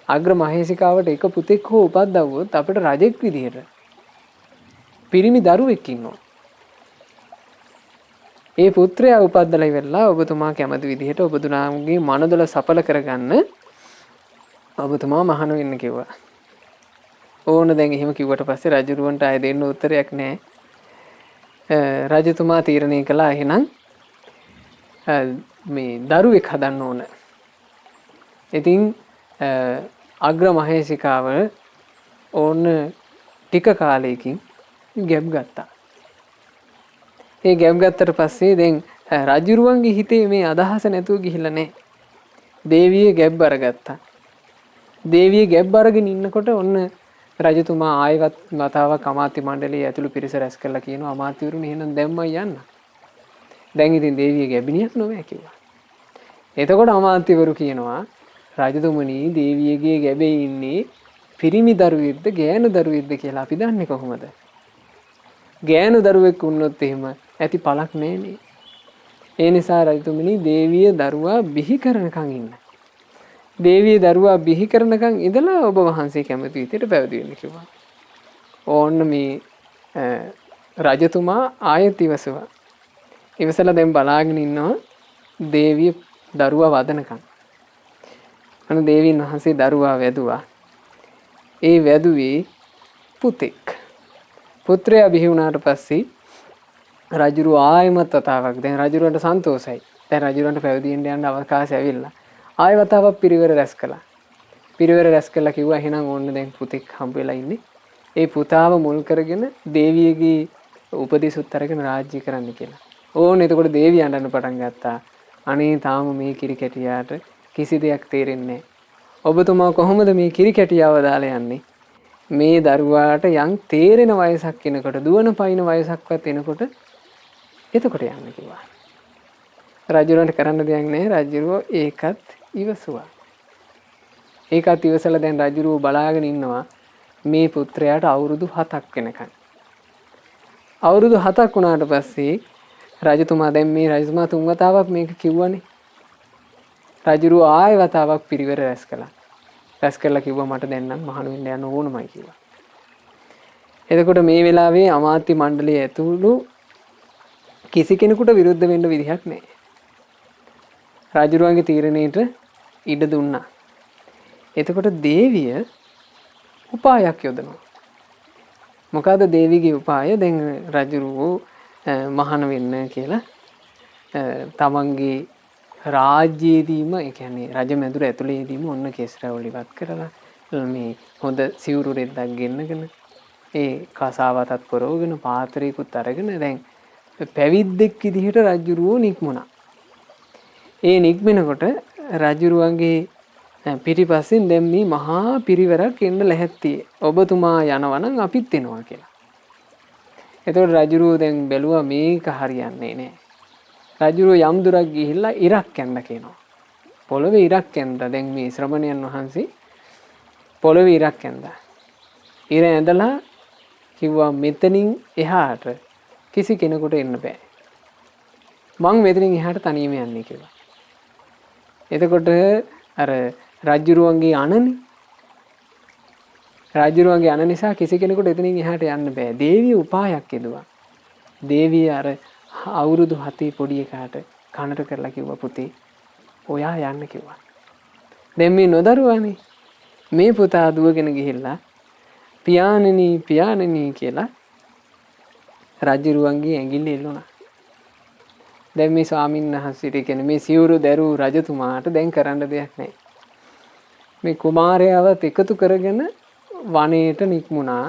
අග්‍ර මහේසිකාවට එක පුතෙක් හෝ උපද්දවුවොත් අපිට රජෙක් විදිහට පිරිමි දරුවෙක් ඉන්නවා. ඒ පුත්‍රයා උපද්දලා ඉවරලා ඔබතුමා කැමති විදිහට ඔබතුමාගේ මනදොල සඵල කරගන්න ඔබතුමා මහාන වෙන්න කිව්වා. ඕන දැන් එහෙම කිව්වට පස්සේ රජුරවන්ට ආයෙ දෙන්න උත්තරයක් නැහැ. රජතුමා තීරණය කළා එහෙනම් මේ දරුවෙක් හදන්න ඕන. ඉතින් අග්‍ර මහේසිකාව ඕන ටික කාලයකින් ගැබ් ගත්තා. ඒ ගැබ් ගත්තට පස්සේ දැන් රජුරුවන්ගේ හිතේ මේ අදහස නැතුව ගිහිල්ලා නැහැ. දේවිය ගැබ් අරගත්තා. දේවිය ගැබ් අරගෙන ඉන්නකොට ඔන්න රජතුමා ආයෙත් වතාවක් අමාත්‍ය මණ්ඩලයේ ඇතුළු පිරිස රැස් කරලා කියනවා අමාත්‍යවරුනි එහෙනම් දැම්මයි යන්න. දැන් ඉතින් දේවිය ගැබිනියක් නොවේ කිව්වා. එතකොට අමාත්‍යවරු කියනවා රජතුමනි දේවියගේ ගැබේ ඉන්නේ පිරිමි දරුවෙක්ද ගෑනු දරුවෙක්ද කියලා අපි දන්නේ කොහොමද? ගෑනු දරුවෙක් වුණොත් එහෙම ඇති පළක් නෑනේ. ඒ නිසා රජතුමනි දේවිය දරුවා බිහි කරනකන් ඉන්න. දේවිය දරුවා බිහි කරනකන් ඉඳලා ඔබ වහන්සේ කැමති විදිහට පැවිදි වෙන්න කිව්වා. ඕන්න මේ රජතුමා ආයෙත් ඉවසුවා. ඉවසලා දැන් බලාගෙන ඉන්නවා දේවිය දරුවා වදනකන්. අන්න දේවීන් වහන්සේ දරුවා වැදුවා. ඒ වැදුවේ පුතෙක්. පුත්‍රයා බිහි වුණාට පස්සේ රජුරු ආයෙමත් වතාවක් දැන් රජුරන්ට සන්තෝෂයි. දැන් රජුරන්ට පැවිදි වෙන්න යන්න අවකාශය ඇවිල්ලා. ආයෙ වතාවක් පිරිවර රැස් කළා. පිරිවර රැස් කළා කිව්වා එහෙනම් ඕන්න දැන් පුතෙක් හම්බ වෙලා ඉන්නේ. ඒ පුතාව මුල් කරගෙන දේවියගේ උපදේශුත් අරගෙන රාජ්‍ය කරන්න කියලා. ඕන්න එතකොට දේවිය අඬන්න පටන් ගත්තා. අනේ තාම මේ කිරි කැටියාට කිසි දෙයක් තේරෙන්නේ නැහැ. ඔබතුමා කොහොමද මේ කිරි කැටියාව දාලා යන්නේ? මේ දරුවාට යම් තේරෙන වයසක් එනකොට දුවන පයින් වයසක්වත් එනකොට එතකොට යන්න කිව්වා. රජුරන්ට කරන්න දෙයක් නැහැ. රජුරෝ ඒකත් ඉවසුවා. ඒකත් ඉවසලා දැන් රජුරෝ බලාගෙන ඉන්නවා මේ පුත්‍රයාට අවුරුදු 7ක් වෙනකන්. අවුරුදු 7ක් වුණාට පස්සේ රජතුමා දැන් මේ රජතුමා තුන් වතාවක් මේක කිව්වනේ. රජුරෝ ආයෙ වතාවක් පිරිවර රැස් කළා. රැස් කරලා කිව්වා මට දැන් නම් මහාන වෙන්න යන්න ඕනමයි කිව්වා. එතකොට මේ වෙලාවේ අමාත්‍ය මණ්ඩලයේ ඇතුළු කිසි කෙනෙකුට විරුද්ධ වෙන්න විදිහක් නැහැ. රජුරුවන්ගේ තීරණයට ඉඩ දුන්නා. එතකොට දේවිය උපායක් යොදනවා. මොකද දේවිගේ උපාය දැන් රජුරුවෝ මහාන වෙන්න කියලා තමන්ගේ රාජ්‍යයේදීම ඒ කියන්නේ රජමැදුර ඇතුළේදීම ඔන්න කෙස්රවල ඉවත් කරලා මේ හොඳ සිවුරු රෙද්දක් ගෙන්නගෙන ඒ කසාවතත් පොරවගෙන පාත්‍රයකුත් අරගෙන දැන් පැවිද්දෙක් විදිහට රජුරුවෝ නික්මුණා. ඒ නික්මනකොට රජුරුවන්ගේ පිටිපස්සෙන් දැන් මේ මහා පිරිවරක් එන්න ලැහැත්තියේ. ඔබතුමා යනවා නම් අපිත් එනවා කියලා. එතකොට රජුරුවෝ දැන් බැලුවා මේක හරියන්නේ නැහැ. රජුරෝ යම් දුරක් ගිහිල්ලා ඉරක් යන්න කියනවා. පොළවේ ඉරක් යන්න. දැන් මේ ශ්‍රමණයන් වහන්සේ පොළවේ ඉරක් යන්න. ඉර ඇඳලා කිව්වා මෙතනින් එහාට කිසි කෙනෙකුට එන්න බෑ. මං මෙතනින් එහාට තනියම යන්නේ කියලා. එතකොට අර රජුරුවන්ගේ අනනේ. රජුරුවන්ගේ අන නිසා කිසි කෙනෙකුට එතනින් එහාට යන්න බෑ. දේවිය උපායක් යෙදුවා. දේවිය අර අවුරුදු 7 පොඩි එකාට කනට කරලා කිව්වා පුතේ ඔයා යන්න කිව්වා. දැන් මේ නොදරුවානේ මේ පුතා දුවගෙන ගිහිල්ලා පියාණෙනි කියලා රජුරුවන්ගේ ඇඟිල්ල එල්ලුණා. දැන් මේ ස්වාමීන් වහන්සේට කියන්නේ මේ සිවුරු දරූ රජතුමාට දැන් කරන්න දෙයක් නැහැ. මේ කුමාරයාවත් එකතු කරගෙන වනයේට නික්මුණා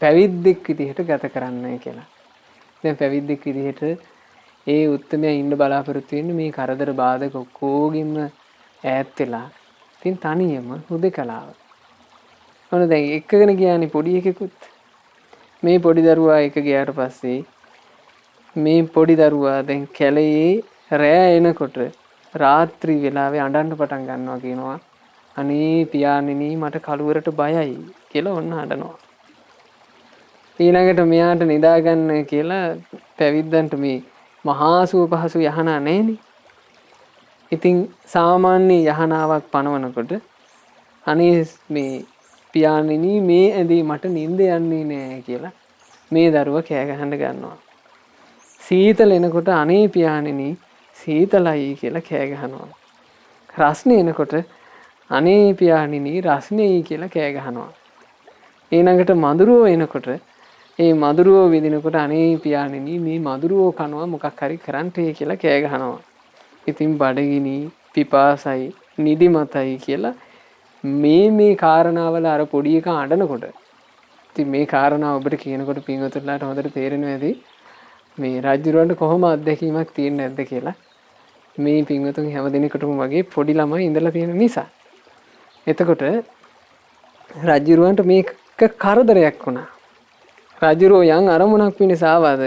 පැවිද්දෙක් විදිහට ගත කරන්නයි කියලා. දැන් පැවිද්දෙක් විදිහට ඒ උත්තරමයා ඉන්න බලාපොරොත්තු වෙන්නේ මේ කරදර බාධක ඔක්කොගින්ම ඈත් වෙලා ඉතින් තනියම හුදකලාව. ඔන්න දැන් එක්කගෙන ගියානේ පොඩි එකෙකුත්. මේ පොඩි දරුවා එක ගියාට පස්සේ මේ පොඩි දරුවා දැන් කැලේ රෑ එනකොට රාත්‍රී වෙලාවේ අඬන්න පටන් ගන්නවා කියනවා. අනේ පියාණෙනි මට කළුවරට බයයි කියලා ඔන්න අඬනවා. ඊළඟට මෙයාට නිදාගන්න කියලා පැවිද්දන්ට මේ මහා සුව පහසු යහනා නැහෙනේ. ඉතින් සාමාන්‍ය යහනාවක් පනවනකොට අනේ මේ පියාණෙනි මේ ඇඳේ මට නිින්ද යන්නේ නෑ කියලා මේ දරුවා කෑ ගහන්න ගන්නවා. සීතල එනකොට අනේ පියාණෙනි සීතලයි කියලා කෑ ගහනවා. රස්නේ එනකොට අනේ පියාණෙනි රස්නේයි කියලා කෑ ගහනවා. ඊළඟට මధుරෝ එනකොට ඒ මధుරෝ විදිනකොට අනේ පියාණෙනි මේ මధుරෝ කනවා මොකක් හරි කරන්ටේ කියලා කෑ ගහනවා. ඉතින් බඩගිනි පිපාසයි නිදිමතයි කියලා මේ කාරණාවල අර පොඩි එකා අඬනකොට ඉතින් මේ කාරණාව ඔබට කියනකොට පින්වතුන්ලාට හොඳට තේරෙනවා ඇති මේ රජුරවන්ට කොහොම අත්දැකීමක් තියෙන්නේ නැද්ද කියලා. මේ පින්වතුන් හැම දිනෙකටම වගේ පොඩි ළමයි ඉඳලා තියෙන නිසා. එතකොට රජුරවන්ට මේක කරදරයක් වුණා. රජුරෝ යම් අරමුණක් පිණිස ආවද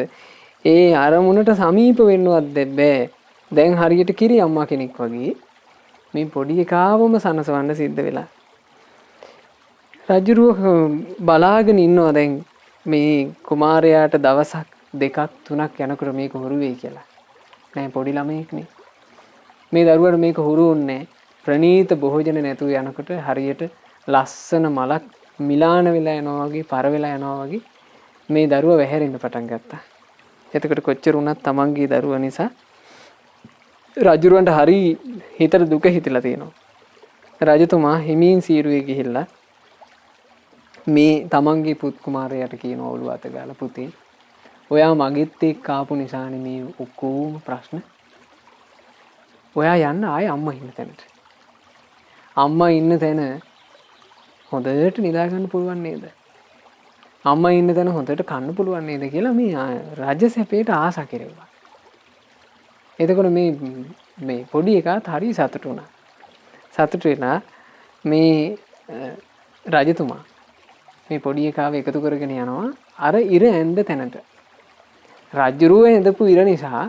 ඒ අරමුණට සමීප වෙන්නවත් බැහැ. දැන් හරියට කිරි අම්මා කෙනෙක් වගේ මේ පොඩි එකාවම සනසවන්න සිද්ධ වෙලා. රජුරුව බලාගෙන ඉන්නවා දැන් මේ කුමාරයාට දවසක් දෙකක් තුනක් යනකොට මේක හුරු වෙයි කියලා. නෑ පොඩි ළමයෙක්නේ. මේ දරුවට මේක හුරු වුණේ ප්‍රණීත භෝජන නැතුව යනකොට හරියට ලස්සන මලක් මිලාන වෙලා යනවා වගේ පර වෙලා යනවා වගේ මේ දරුවා වැහැරෙන්න පටන් ගත්තා. එතකොට කොච්චර වුණත් තමන්ගේ දරුවා නිසා රජුරවන්ට හරි හිතට දුක හිතලා තියෙනවා. රජතුමා හිමින් සීරුවේ ගිහිල්ලා මේ තමන්ගේ පුත් කුමාරයාට කියනවා ඔළුව අත ගාලා පුතේ ඔයා මගෙත් එක්ක ආපු නිසානේ මේ ඔක්කොම ප්‍රශ්න. ඔයා යන්න ආයේ අම්මා ඉන්න තැනට. අම්මා ඉන්න තැන හොඳට නිදා ගන්න පුළුවන් නේද? අම්මා ඉන්න තැන හොඳට කන්න පුළුවන් නේද කියලා මේ රජ සැපේට ආසා කෙරෙව්වා. එතකොට මේ පොඩි එකාත් හරි සතුටු වුණා. සතුටු වෙලා මේ රජතුමා මේ පොඩි එකාව එකතු කරගෙන යනවා අර ඉර ඇඳ තැනට. රජුරුව ඇඳපු ඉර නිසා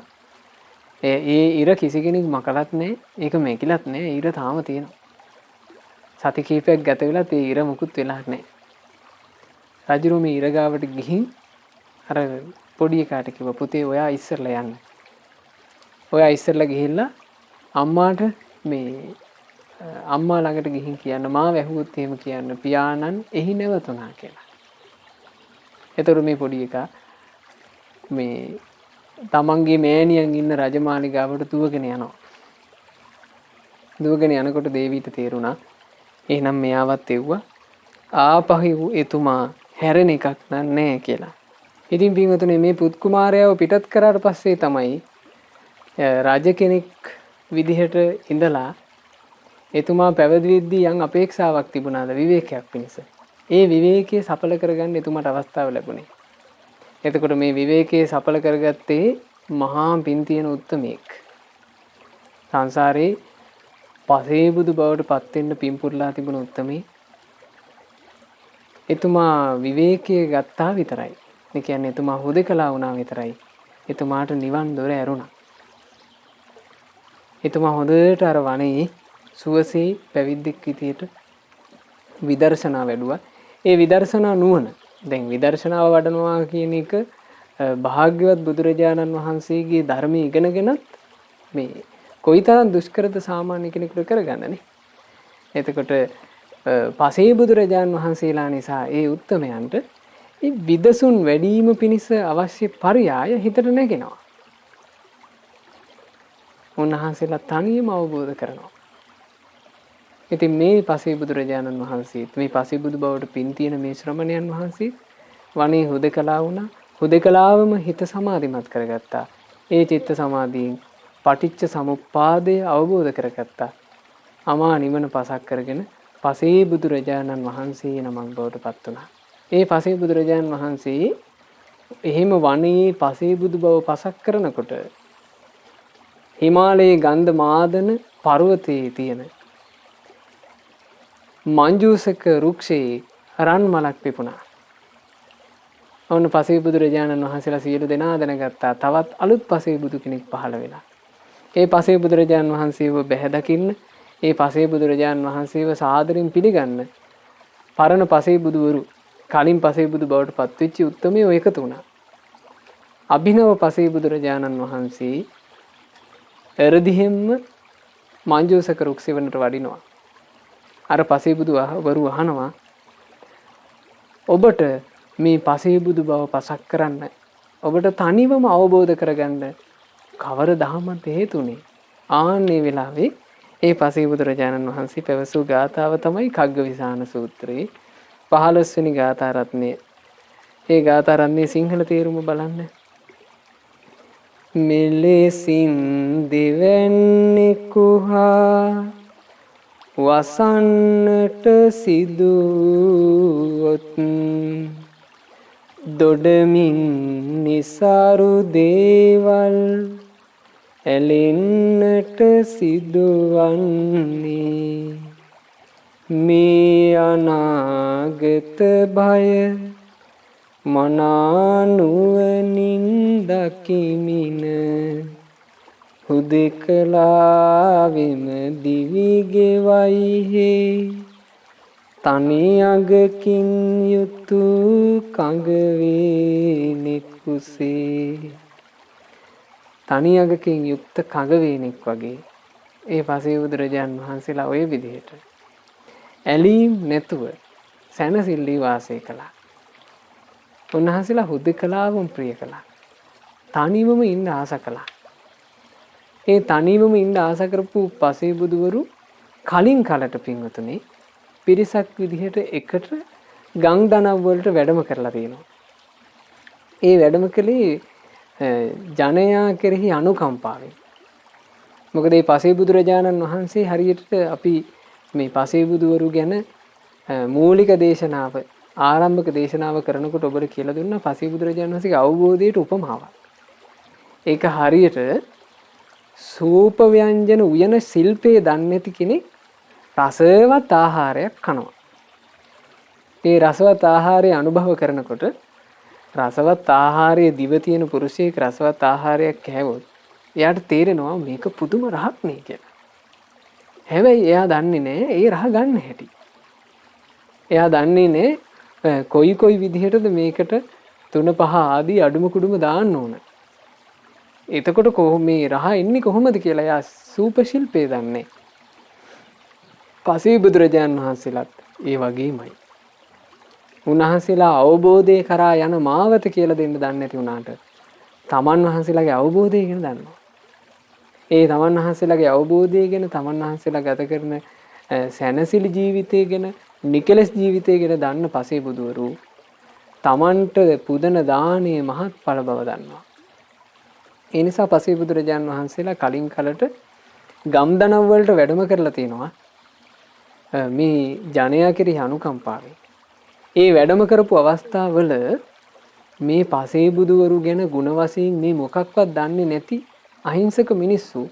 ඒ ඉර කිසි කෙනෙක් මකලත් නැහැ. ඒක මෙකිලත් නැහැ. ඉර තාම තියෙනවා. සති කීපයක් ගත වෙලත් ඒ ඉර මුකුත් වෙලා නැහැ. රජුරුව මේ ඉර ගාවට ගිහින් අර පොඩි එකාට කිව්වා පුතේ ඔයා ඉස්සරලා යන්න. ඔයා ඉස්සරලා ගිහිල්ලා අම්මාට මේ අම්මා ළඟට ගිහින් කියන්න මාව ඇහුවොත් එහෙම කියන්න පියාණන් එහි නැවතුණා කියලා. ඒතර මේ පොඩි එකා මේ තමන්ගේ මෑණියන් ඉන්න රජමාලිගාවට දුවගෙන යනවා. දුවගෙන යනකොට දේවීට තේරුණා එහෙනම් මෙයාවත් එව්වා ආපහු එතුමා හැරෙන එකක් නෑ කියලා. ඉතින් පින්වතුනි මේ පුත් කුමාරයාව පිටත් කරාට පස්සේ තමයි රජ කෙනෙක් විදිහට ඉඳලා එතුමා පැවිදිවිද්දී යම් අපේක්ෂාවක් තිබුණාද විවේකයක් පිණිස. ඒ විවේකයේ සඵල කරගන්න එතුමාට අවස්ථාව ලැබුණේ. එතකොට මේ විවේකයේ සඵල කරගත්තේ මහා පින් තියෙන උත්තමයෙක්. සංසාරේ පසේබුදු බවට පත් වෙන්න පින් පුරලා තිබුණ උත්තමේ. එතුමා විවේකයේ ගත්තා විතරයි. ඒ කියන්නේ එතුමා හුදකලා වුණා විතරයි. එතුමාට නිවන් දොර ඇරුණා. එතුමා හොඳට අර වනේ සුවසේ පැවිද්දෙක් විදියට විදර්ශනා වැඩුවා. ඒ විදර්ශනා නුවණ දැන් විදර්ශනාව වඩනවා කියන එක භාග්‍යවත් බුදුරජාණන් වහන්සේගේ ධර්මයේ ඉගෙනගෙනත් මේ කොයිතරම් දුෂ්කරද සාමාන්‍ය කෙනෙකුට කරගන්නනේ. එතකොට පසේ බුදුරජාණන් වහන්සේලා නිසා ඒ උත්තමයන්ට මේ විදසුන් වැඩිම පිණිස අවශ්‍ය පරියාය හිතට නැගෙනවා. උන්වහන්සේලා තනියම අවබෝධ කරනවා. ඉතින් මේ පසේ බුදුරජාණන් වහන්සේත් මේ පසේ බුදු බවට පින් තියෙන මේ ශ්‍රමණයන් වහන්සේ වනේ හුදකලා වුණා. හුදකලාවම හිත සමාධිමත් කරගත්තා. ඒ චිත්ත සමාධියෙන් පටිච්ච සමුප්පාදය අවබෝධ කරගත්තා. අමා නිවන පසක් කරගෙන පසේ බුදුරජාණන් වහන්සේ නමක් බවට පත් වුණා. ඒ පසේ බුදුරජාණන් වහන්සේ එහෙම වනේ පසේ බුදු බව පසක් කරනකොට හිමාලයේ ගන්ධ මාදන පර්වතයේ තියෙන මංජූසක වෘක්ෂයේ රන් මලක් පිපුණා. ඔන්න පසේ බුදුරජාණන් වහන්සේලා සියලු දෙනා දැනගත්තා තවත් අලුත් පසේ බුදු කෙනෙක් පහළ වෙලා. ඒ පසේ බුදුරජාණන් වහන්සේව බැහැ දකින්න, ඒ පසේ බුදුරජාණන් වහන්සේව සාදරයෙන් පිළිගන්න පරණ පසේ බුදුවරු කලින් පසේ බුදු බවට පත්වෙච්ච උත්තමයෝ එකතු වුණා. අභිනව පසේ බුදුරජාණන් වහන්සේ එරදිහෙම්ම මංජූසක රුක්සෙවණට වඩිනවා. අර පසේ බුදු වරු අහනවා ඔබට මේ පසේ බුදු බව පසක් කරන්න, ඔබට තනිවම අවබෝධ කරගන්න කවර දහමක් හේතුනේ? ආන්නේ වෙලාවේ ඒ පසේ බුදුරජාණන් වහන්සේ පැවසූ ගාථාව තමයි කග්ගවිසාන සූත්‍රයේ 15 වෙනි ගාථා රත්නය. ඒ ගාථා රත්නයේ සිංහල තේරුම බලන්න. මෙලෙසින් දෙවැන්නෙකු හා වසන්නට සිදුවොත් දොඩමින් නිසරු දේවල් ඇලෙන්නට සිදුවන්නේ මේ අනාගත භය මනානුවනින් දකිමින හුදෙකලාවෙම දිවිගෙවයිහේ තනි අගකින් යුතු කඟවේනෙක් කුසේ. තනි අගකින් යුක්ත කඟවේනෙක් වගේ ඒ පසේ බුදුරජාණන් වහන්සේලා ඔය විදිහට ඇලීම් නැතුව සැනසෙල්ලී වාසය කළා. උන්වහන්සේලා හුදෙකලාවම ප්‍රිය කළා. තනිවම ඉන්න ආස කළා. ඒ තනිවම ඉන්න ආස කරපු පසේ බුදුවරු කලින් කලට පින්වතුනි පිරිසක් විදිහට එකට ගම් දනව් වලට වැඩම කරලා තියෙනවා. ඒ වැඩම කළේ ජනයා කෙරෙහි අනුකම්පාවෙන්. මොකද මේ පසේ බුදුරජාණන් වහන්සේ හරියට අපි මේ පසේ බුදුවරු ගැන මූලික දේශනාව ආරම්භක දේශනාව කරනකොට ඔබට කියලා දුන්නා පසේ බුදුරජාණන් වහන්සේගේ අවබෝධයට උපමාවක්. ඒක හරියට සූප ව්‍යංජන උයන ශිල්පයේ දන්නේ නැති කෙනෙක් රසවත් ආහාරයක් කනවා. ඒ රසවත් ආහාරය අනුභව කරනකොට රසවත් ආහාරයේ දිව තියෙන පුරුෂයෙක් රසවත් ආහාරයක් කෑවොත් එයාට තේරෙනවා මේක පුදුම රහක් නේ කියලා. හැබැයි එයා දන්නේ නැහැ ඒ රහ ගන්න හැටි. එයා දන්නේ නැහැ කොයි විදිහටද මේකට 3-5 ආදී අඩුම කුඩුම දාන්න ඕන. එතකොට කොහොම මේ රහ එන්නේ කොහොමද කියලා එයා සූප ශිල්පේ දන්නේ. පසේ බුදුරජාණන් වහන්සේලාත් ඒ වගේමයි. උන්වහන්සේලා අවබෝධය කරා යන මාවත කියලා දෙන්න දන්නේ නැති වුණාට තමන් වහන්සේලාගේ අවබෝධය ගැන දන්නවා. ඒ තමන් වහන්සේලාගේ අවබෝධය ගැන තමන් වහන්සේලා ගත කරන සැනසිලි ජීවිතය ගැන නිකලස් ජීවිතය ගැන දන්න පසේ බුදුවරු තමන්ට පුදන දානයේ මහත්ඵල බව දන්නවා. ඒ නිසා පසේ බුදුරජාණන් වහන්සේලා කලින් කලට ගම්දනව් වලට වැඩම කරලා තිනවා මේ ජනයා කෙරෙහි අනුකම්පාවෙන්. ඒ වැඩම කරපු අවස්ථාවල මේ පසේ බුදුවරු ගැන ගුණ වශයෙන් මේ මොකක්වත් දන්නේ නැති අහිංසක මිනිස්සු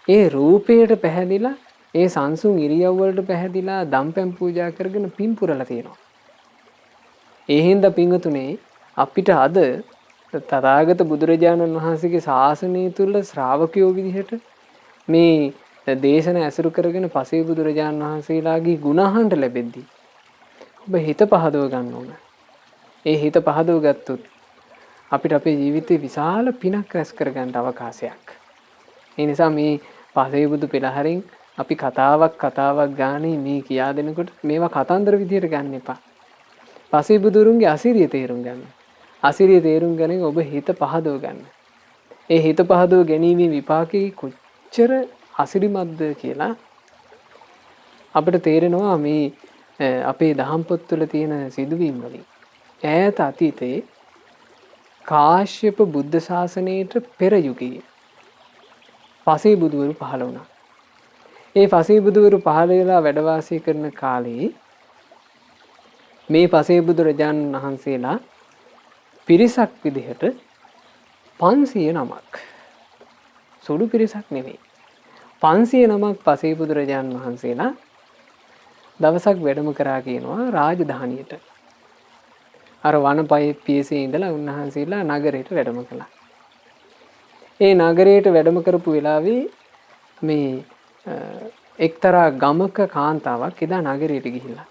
ඒ රූපයට පැහැදිලා ඒ සංසුන් ඉරියව් වලට පැහැදිලා දම්පැන් පූජා කරගෙන පින් පුරලා තියෙනවා. ඒ හින්දා පින්වතුනේ අපිට අද තථාගත බුදුරජාණන් වහන්සේගේ ශාසනය තුල ශ්‍රාවකයෝ විදිහට මේ දේශන ඇසුරු කරගෙන පසේ බුදුරජාණන් වහන්සේලාගේ ගුණ අහන්න ලැබෙද්දී ඔබ හිත පහදව ගන්න ඕන. ඒ හිත පහදව ගත්තොත් අපිට අපේ ජීවිතේ විශාල පිනක් රැස් කරගන්න අවකාශයක්. ඒ නිසා මේ පසේ බුදු පෙළහරින් අපි කතාවක් ගානේ මේ කියා දෙනකොට මේවා කතන්දර විදියට ගන්න එපා. පසේ බුදුරුන්ගේ අසිරිය තේරුම් ගන්න. අසිරිය තේරුම් ගන්නේ ඔබ හිත පහදව ගන්න. ඒ හිත පහදව ගැනීමේ විපාකේ කොච්චර අසිරිමත්ද කියලා අපිට තේරෙනවා මේ අපේ දහම් පොත්වල තියෙන සිදුවීම් වලින්. ඈත අතීතයේ කාශ්‍යප බුද්ධ ශාසනයට පෙර යුගයේ පසේ බුදුවරු පහළ වුණා. ඒ පසේ බුදුවරු පහළ වෙලා වැඩ වාසය කරන කාලේ මේ පසේ බුදුරජාණන් වහන්සේලා පිරිසක් විදිහට 500 නමක් සුළු පිරිසක් නෙවෙයි 500 නමක් පසේ බුදුරජාණන් වහන්සේලා දවසක් වැඩම කරා කියනවා රාජධානියට. අර වනපයේ පියසේ ඉඳලා උන්වහන්සේලා නගරයට වැඩම කළා. ඒ නගරයට වැඩම කරපු වෙලාවේ මේ එක්තරා ගමක කාන්තාවක් එදා නගරයට ගිහිල්ලා.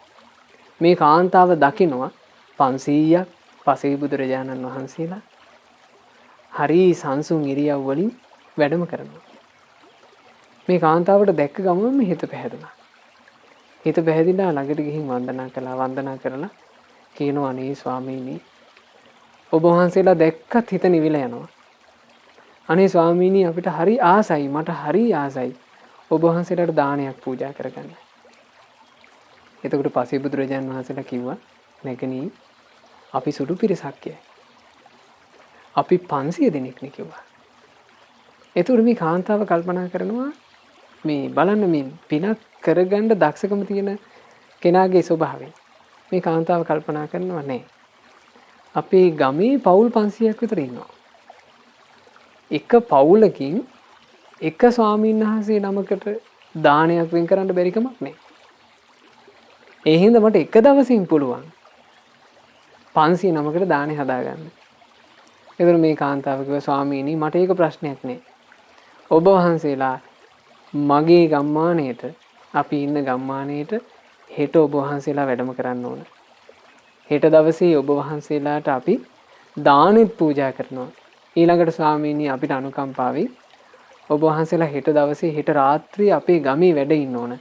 මේ කාන්තාව දකිනවා 500ක් පසේ බුදුරජාණන් වහන්සේලා හරි සංසුන් ඉරියව් වලින් වැඩම කරනවා. මේ කාන්තාවට දැක්ක ගමන්ම හිත පැහැදුනා. හිත පැහැදිලා ළඟට ගිහින් වන්දනා කරලා කියනවා අනේ ස්වාමීනි ඔබ වහන්සේලා දැක්කත් හිත නිවිලා යනවා. අනේ ස්වාමීනි අපිට හරි ආසයි මට හරි ආසයි ඔබ වහන්සේලාට දානයක් පූජා කරගන්න. එතකොට පසේ බුදුරජාණන් වහන්සේලා කිව්වා නැගණී අපි සුදු පිරිසක් කියයි. අපි 500 දෙනෙක් නේ කිව්වා. එතකොට මේ කාන්තාව කල්පනා කරනවා මේ බලන්න මේ පිනක් කරගන්න දක්ෂකම තියෙන කෙනාගේ ස්වභාවය. මේ කාන්තාව කල්පනා කරනවා නෑ. අපේ ගමේ පවුල් 500ක් විතර ඉන්නවා. එක පවුලකින් එක ස්වාමීන් වහන්සේ නමකට දානයක් වෙන් කරන්න බැරි කමක් නෑ. ඒ හින්දා මට එක දවසින් පුළුවන් 500 නමකට දානේ හදාගන්න. ඒතර මේ කාන්තාව කිව්වා ස්වාමීනි මට ඒක ප්‍රශ්නයක් නෑ. ඔබ වහන්සේලා මගේ ගම්මානයේට අපි ඉන්න ගම්මානයේට හෙට ඔබ වහන්සේලා වැඩම කරන්න ඕන. හෙට දවසේ ඔබ වහන්සේලාට අපි දානෙත් පූජා කරනවා. ඊළඟට ස්වාමීනි අපිට අනුකම්පාවෙන් ඔබ වහන්සේලා හෙට දවසේ හෙට රාත්‍රියේ අපේ ගමේ වැඩ ඉන්න ඕන.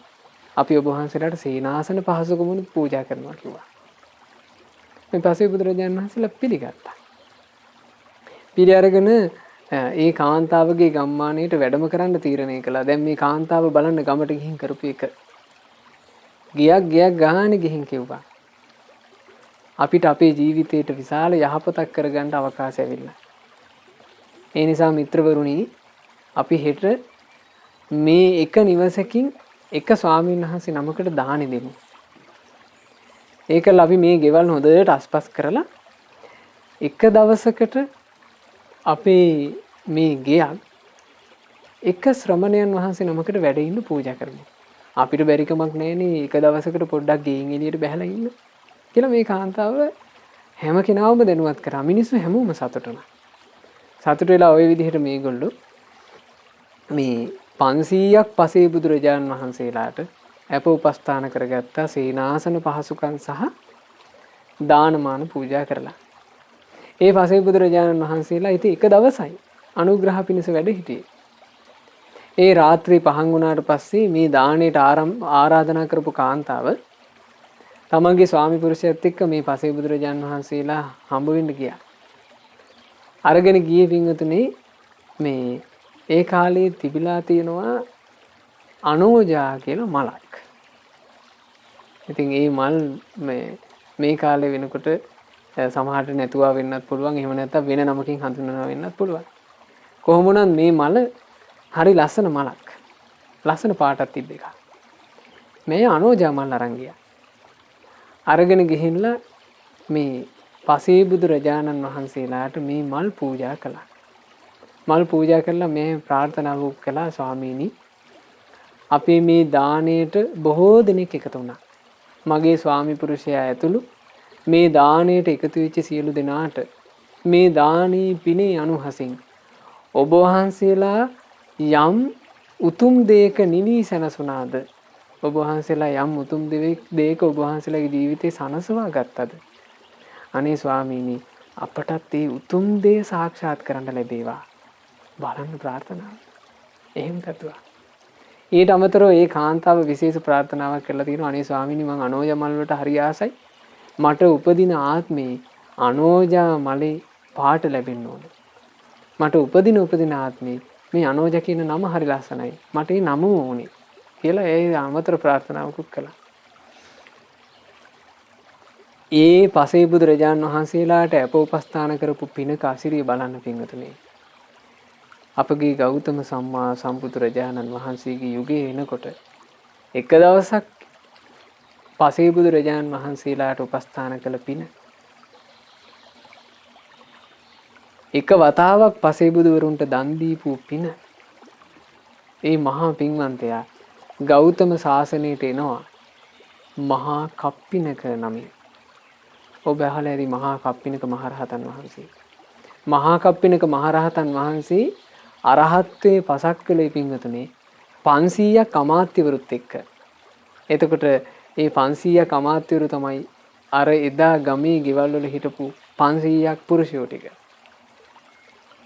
අපි ඔබ වහන්සේලාට සේනාසන පහසුකමුත් පූජා කරනවා කිව්වා. මේ පසේ බුදුරජාණන් වහන්සේලා පිළිගත්තා. පිළි අරගෙන ඒ කාන්තාවගේ ගම්මානයට වැඩම කරන්න තීරණය කළා. දැන් මේ කාන්තාව බලන්න ගමට ගිහින් කරපු එක. ගියක් ගානේ ගිහින් කිව්වා. අපිට අපේ ජීවිතේට විශාල යහපතක් කරගන්න අවකාශය ඇවිල්ලා. ඒ නිසා මිත්‍රවරුනි අපි හෙට මේ එක නිවසකින් එක ස්වාමීන් වහන්සේ නමකට දානෙ දෙමු. ඒකල අපි මේ ගෙවල් හොඳට අස්පස් කරලා එක දවසකට අපේ මේ ගෙයක් එක ශ්‍රමණයන් වහන්සේ නමකට වැඩ ඉන්න පූජා කරමු. අපිට බැරි කමක් නැහැනේ එක දවසකට පොඩ්ඩක් ගෙයින් එළියට බහලා ඉන්න කියලා මේ කාන්තාව හැම කෙනාම දැනුවත් කරා. මිනිස්සු හැමෝම සතුටු වුණා. සතුටු වෙලා ওই විදිහට මේගොල්ලෝ මේ 500ක් පසේ බුදුරජාණන් වහන්සේලාට අප උපස්ථාන කරගත්ත සේනාසන පහසුකම් සහ දානමාන පූජා කරලා. ඒ පසේ බුදුරජාණන් වහන්සේලා ඉතින් එක දවසයි අනුග්‍රහ පිණිස වැඩ හිටියේ. ඒ රාත්‍රී පහන් වුණාට පස්සේ මේ දාණයට ආරාධනා කරපු කාන්තාව තමන්ගේ ස්වාමි පුරුෂයත් එක්ක මේ පසේ බුදුරජාණන් වහන්සේලා හම්බ වෙන්න ගියා. අරගෙන ගියේ පින්වතුනි මේ ඒ කාලේ තිබිලා තියෙනවා අනෝජා කියලා මලක්. ඉතින් ඒ මල් මේ කාලේ වෙනකොට සමහරට නැතුවා වෙන්නත් පුළුවන්. එහෙම නැත්නම් වෙන නමකින් හඳුන්වනවා වෙන්නත් පුළුවන්. කොහොම වුණත් මේ මල හරි ලස්සන මලක්. ලස්සන පාටක් තිබ්බ එකක්. මේ අනෝජා මල් අරන් ගියා. අරගෙන ගිහින්ලා මේ පසේ බුදුරජාණන් වහන්සේලාට මේ මල් පූජා කළා. මල් පූජා කරලා මේ ප්‍රාර්ථනාව කළා ස්වාමීනි අපි මේ දාණයට බොහෝ දෙනෙක් එකතු වුණා. මගේ ස්වාමි පුරුෂයා ඇතුළු මේ දාණයට එකතු වෙච්ච සියලු දෙනාට මේ දානී පිනේ අනුහසින් ඔබ වහන්සේලා යම් උතුම් දෙයක නිවි සැනසුණාද ඔබ වහන්සේලා යම් උතුම් දෙයක ඔබ වහන්සේලාගේ ජීවිතේ සනසවා ගත්තද අනේ ස්වාමීනි අපටත් මේ උතුම් දේ සාක්ෂාත් කරන්න ලැබේවා බලන්න ප්‍රාර්ථනාව. එහෙම කතුවා. ඊට අමතරව ඒ කාන්තාව විශේෂ ප්‍රාර්ථනාවක් කරලා තියෙනවා අනේ ස්වාමීනි මං අනෝජා මල් වලට හරි ආසයි. මට උපදින ආත්මේ අනෝජා මලේ පාට ලැබෙන්න ඕන. මට උපදින ආත්මේ මේ අනෝජා කියන නම හරි ලස්සනයි. මට ඒ නම ඕනේ කියලා ඒ අමතර ප්‍රාර්ථනාවකුත් කළා. ඒ පසේ බුදුරජාණන් වහන්සේලාට අප උපස්ථාන කරපු පිනක අසිරිය බලන්න පින්වතුනි. අපගේ ගෞතම සම්මා සම්බුදුරජාණන් වහන්සේගේ යුගයේ එනකොට එක දවසක් පසේ බුදුරජාණන් වහන්සේලාට උපස්ථාන කළ පින එක වතාවක් පසේ බුදුවරුන්ට දන් දීපු පින ඒ මහා පින්වන්තයා ගෞතම ශාසනයට එනවා මහා කප්පිනක නමින්. ඔබ අහලා ඇති මහා කප්පිනක මහරහතන් වහන්සේ. මහා කප්පිනක මහරහතන් වහන්සේ අරහත්ත්වයේ පසක් කළේ පින්වතුනේ 500ක් අමාත්‍යවරුත් එක්ක. එතකොට මේ 500ක් අමාත්‍යවරු තමයි අර එදා ගමේ ගෙවල් වල හිටපු 500ක් පුරුෂයෝ ටික.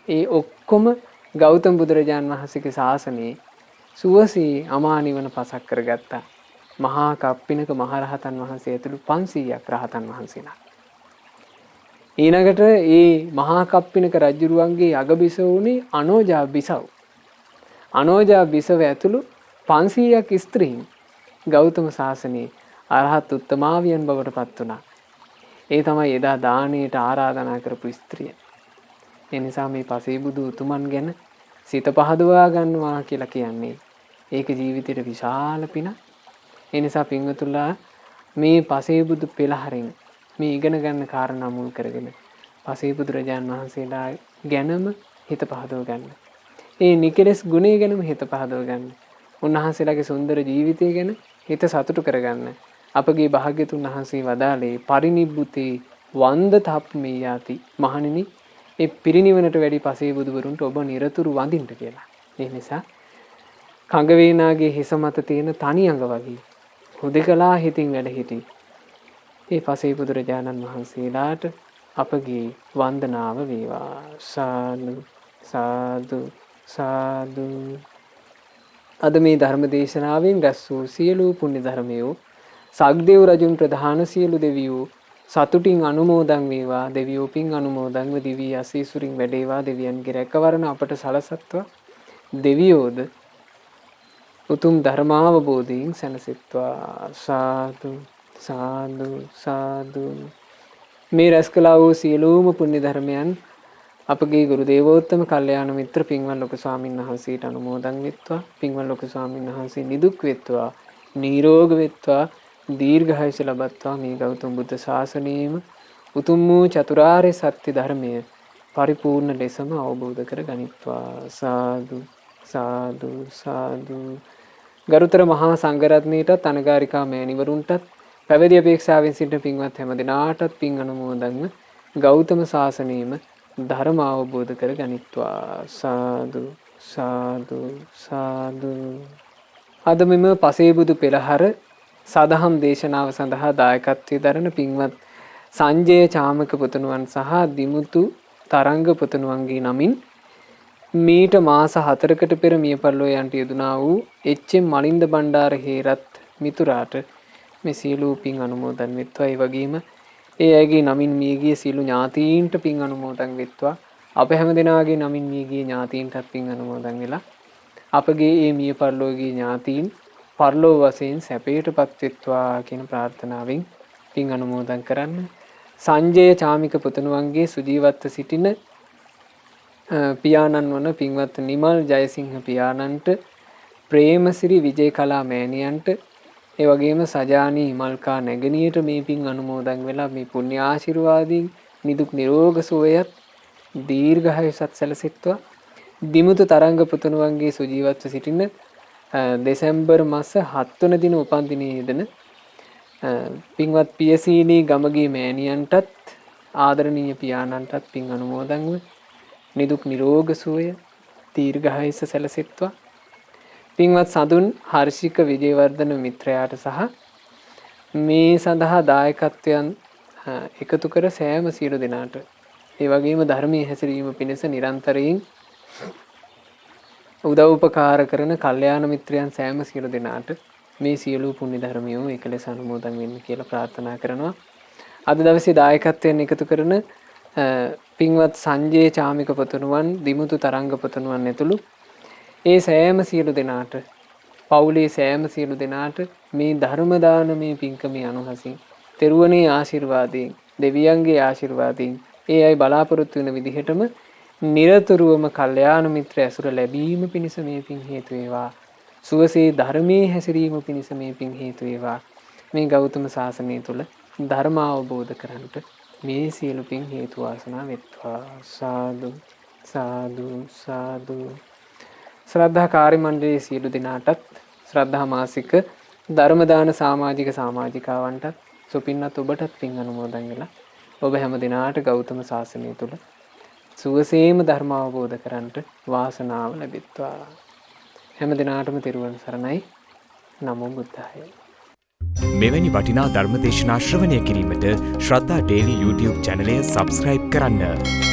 ඒ ඔක්කොම ගෞතම බුදුරජාන් වහන්සේගේ ශාසනයේ සුවසේ අමා නිවන පසක් කරගත්තා. මහා කප්පිනක මහරහතන් වහන්සේ ඇතුළු 500ක් රහතන් වහන්සේලා. ඊළඟට ඒ මහා කප්පිනක රජුරුවන්ගේ අගබිසව වුණේ අනෝජා බිසව. අනෝජා බිසව ඇතුළු 500ක් ස්ත්‍රීන් ගෞතම ශාසනයේ අරහත් උත්තමාවියන් බවට පත් වුණා. ඒ තමයි එදා දානයට ආරාධනා කරපු ස්ත්‍රිය. ඒ නිසා මේ පසේබුදු උතුමන් ගැන සිත පහදවා ගන්නවා කියලා කියන්නේ ඒක ජීවිතේට විශාල පිනක්. ඒ නිසා පින්වතුන්ලා මේ පසේබුදු පෙළහරින් මේ ඉගෙන ගන්න කාරණා මුල් කරගෙන පසේබුදුරජාන් වහන්සේලා ගැනම හිත පහදව ගන්න. ඒ නිකලස් ගුණය ගැනම හිත පහදව ගන්න. උන්වහන්සේලාගේ සුන්දර ජීවිතය ගැන හිත සතුටු කරගන්න. අපගේ භාග්‍යතුන් වහන්සේ වදාළේ පරිනිබ්බුතේ වන්ද තප්පමෙයාති. මහණෙනි, ඒ පිරිනිවනට වැඩි පසේබුදුවරුන්ට ඔබ නිරතුරු වඳින්න කියලා. ඒ නිසා කඟ වේනාගේ හිස මත තියෙන තනි අඟ වගේ හුදකලා හිතින් වැඩ හිටි. ඒ පසේබුදුරජාණන් වහන්සේලාට අපගේ වන්දනාව වේවා. සාදු සාදු සාදු. අද මේ ධර්ම දේශනාවෙන් රැස් වූ සියලු පුණ්‍ය ධර්මයෝ සග්දේව රජුන් ප්‍රධාන සියලු දෙවියෝ සතුටින් අනුමෝදන් වේවා. දෙවියෝ පින් අනුමෝදන්ව දිවි අසීසුරින් වැඩේවා. දෙවියන්ගේ රැකවරණ අපට සලසත්වා. දෙවියෝද උතුම් ධර්මාවබෝධයෙන් සැනසෙත්වා. සාදු සාදු සාදු. මේ රැස් කළා වූ සියලුම පුණ්‍ය ධර්මයන් අපගේ ගුරු දේවෝත්තම කල්යාණ මිත්‍ර පින්වත් ලොකු ස්වාමීන් වහන්සේට අනුමෝදන් වෙත්වා. පින්වත් ලොකු ස්වාමීන් වහන්සේ නිදුක් වෙත්වා, නිරෝග වෙත්වා, දීර්ඝායුෂ ලබත්වා. මේ ගෞතම බුද්ධ ශාසනයේම උතුම් වූ චතුරාර්ය සත්‍ය ධර්මය පරිපූර්ණ ලෙසම අවබෝධ කර ගනිත්වා. සාදු සාදු සාදු. ගරුතර මහා සංඝරත්නයටත් අනගාരികා මෑණිවරුන්ටත් පැවිදි අපේක්ෂාවෙන් සිටින පින්වත් හැම දිනාටත් පින් අනුමෝදන්ව ගෞතම ශාසනයේම ධර්ම අවබෝධ කර ගනිත්වා. සාදු සාදු සාදු. අද මෙම පසේබුදු පෙළහර සදහම් දේශනාව සඳහා දායකත්වයේ දරන පින්වත් සංජය චාමක පුතුණුවන් සහ දිමුතු තරංග පුතුණුවන්ගේ නමින් මීට මාස 4කට පෙර මිය පරලෝ යන්ට යෙදුනා වූ එච්.එම්. මලින්ද බණ්ඩාර හේරත් මිතුරාට මේ සියලු පින් අනුමෝදන් වෙත්වා. ඒ වගේම ඒ අයගේ නමින් මියගිය සියලු ඥාතීන්ට පින් අනුමෝදන් වෙත්වා. අප හැම දෙනාගේ නමින් මියගිය ඥාතීන්ටත් පින් අනුමෝදන් වෙලා අපගේ මේ මිය පරලෝකීය ඥාතීන් පරලෝ වශයෙන් සැපයටපත් වෙත්වා කියන ප්‍රාර්ථනාවෙන් පින් අනුමෝදන් කරන්න. සංජය චාමික පුතුණුවන්ගේ සුජීවත්ව සිටින පියාණන් වන පින්වත් නිමල් ජයසිංහ පියාණන්ට, ප්‍රේමසිරි විජේකලා මෑණියන්ට, ඒ වගේම සජානී මල්කා නැගණියට මේ පින් අනුමෝදන් වෙලා මේ පුණ්‍ය ආශිර්වාදයෙන් නිදුක් නිරෝග සුවයත් දීර්ඝායුෂත් සැලසෙත්වා. දිමුතු තරංග පුතුණුවන්ගේ සුජීවත්ව සිටින දෙසැම්බර් මාස 7 වන දින උපන්දිනයේ යෙදෙන පින්වත් පියසීනී ගමගේ මෑණියන්ටත් ආදරණීය පියාණන්ටත් පින් අනුමෝදන්ව නිදුක් නිරෝග සුවය දීර්ඝායුෂ සැලසෙත්වා. පින්වත් සඳුන් හර්ෂික විජේවර්ධන මිත්‍රයාට සහ මේ සඳහා දායකත්වයන් එකතු කර සෑම සියලු දෙනාට, ඒ වගේම ධර්මයේ හැසිරීම පිණිස නිරන්තරයෙන් උදව් උපකාර කරන කල්යාණ මිත්‍රයන් සෑම සියලු දෙනාට මේ සියලු පුණ්‍ය ධර්මියෝ එකලෙස අනුමෝදන් වෙන්න කියලා ප්‍රාර්ථනා කරනවා. අද දවසේ දායකත්වයෙන් එකතු කරන පින්වත් සංජය චාමික පුතුණුවන්, දිමුතු තරංග පුතුණුවන් ඇතුළු ඒ සෑම සියලු දෙනාට, පවුලේ සෑම සියලු දෙනාට මේ ධර්ම දානමේ පින්කමේ අනුහසින් තෙරුවනේ ආශිර්වාදයෙන්, දෙවියන්ගේ ආශිර්වාදයෙන් ඒ අය බලාපොරොත්තු වෙන විදිහටම නිරතුරුවම කල්යාණ මිත්‍ර ඇසුර ලැබීම පිණිස මේ පින් හේතු වේවා. සුවසේ ධර්මයේ හැසිරීම පිණිස මේ පින් හේතු වේවා. මේ ගෞතම ශාසනය තුල ධර්ම අවබෝධ කරගන්නට මේ සියලු පින් හේතු වාසනා වෙත්වා. සාදු සාදු සාදු. ශ්‍රද්ධා කාර්ය මණ්ඩලයේ සියලු දෙනාටත් ශ්‍රද්ධා මාසික ධර්ම දාන සමාජිකාවන්ටත් සුපින්නත් ඔබටත් පින් අනුමෝදන් වෙලා ඔබ හැම දිනාට ගෞතම සාසනය තුල සුවසේම ධර්ම අවබෝධ කරගන්නට වාසනාව ලැබෙත්වා. හැම දිනාටම තෙරුවන් සරණයි. නමෝ බුද්ධාය. මෙවැනි වටිනා ධර්මදේශනා ශ්‍රවණය කිරීමට ශ්‍රද්ධා ඩේලි YouTube චැනලය සබස්ක්‍රයිබ් කරන්න.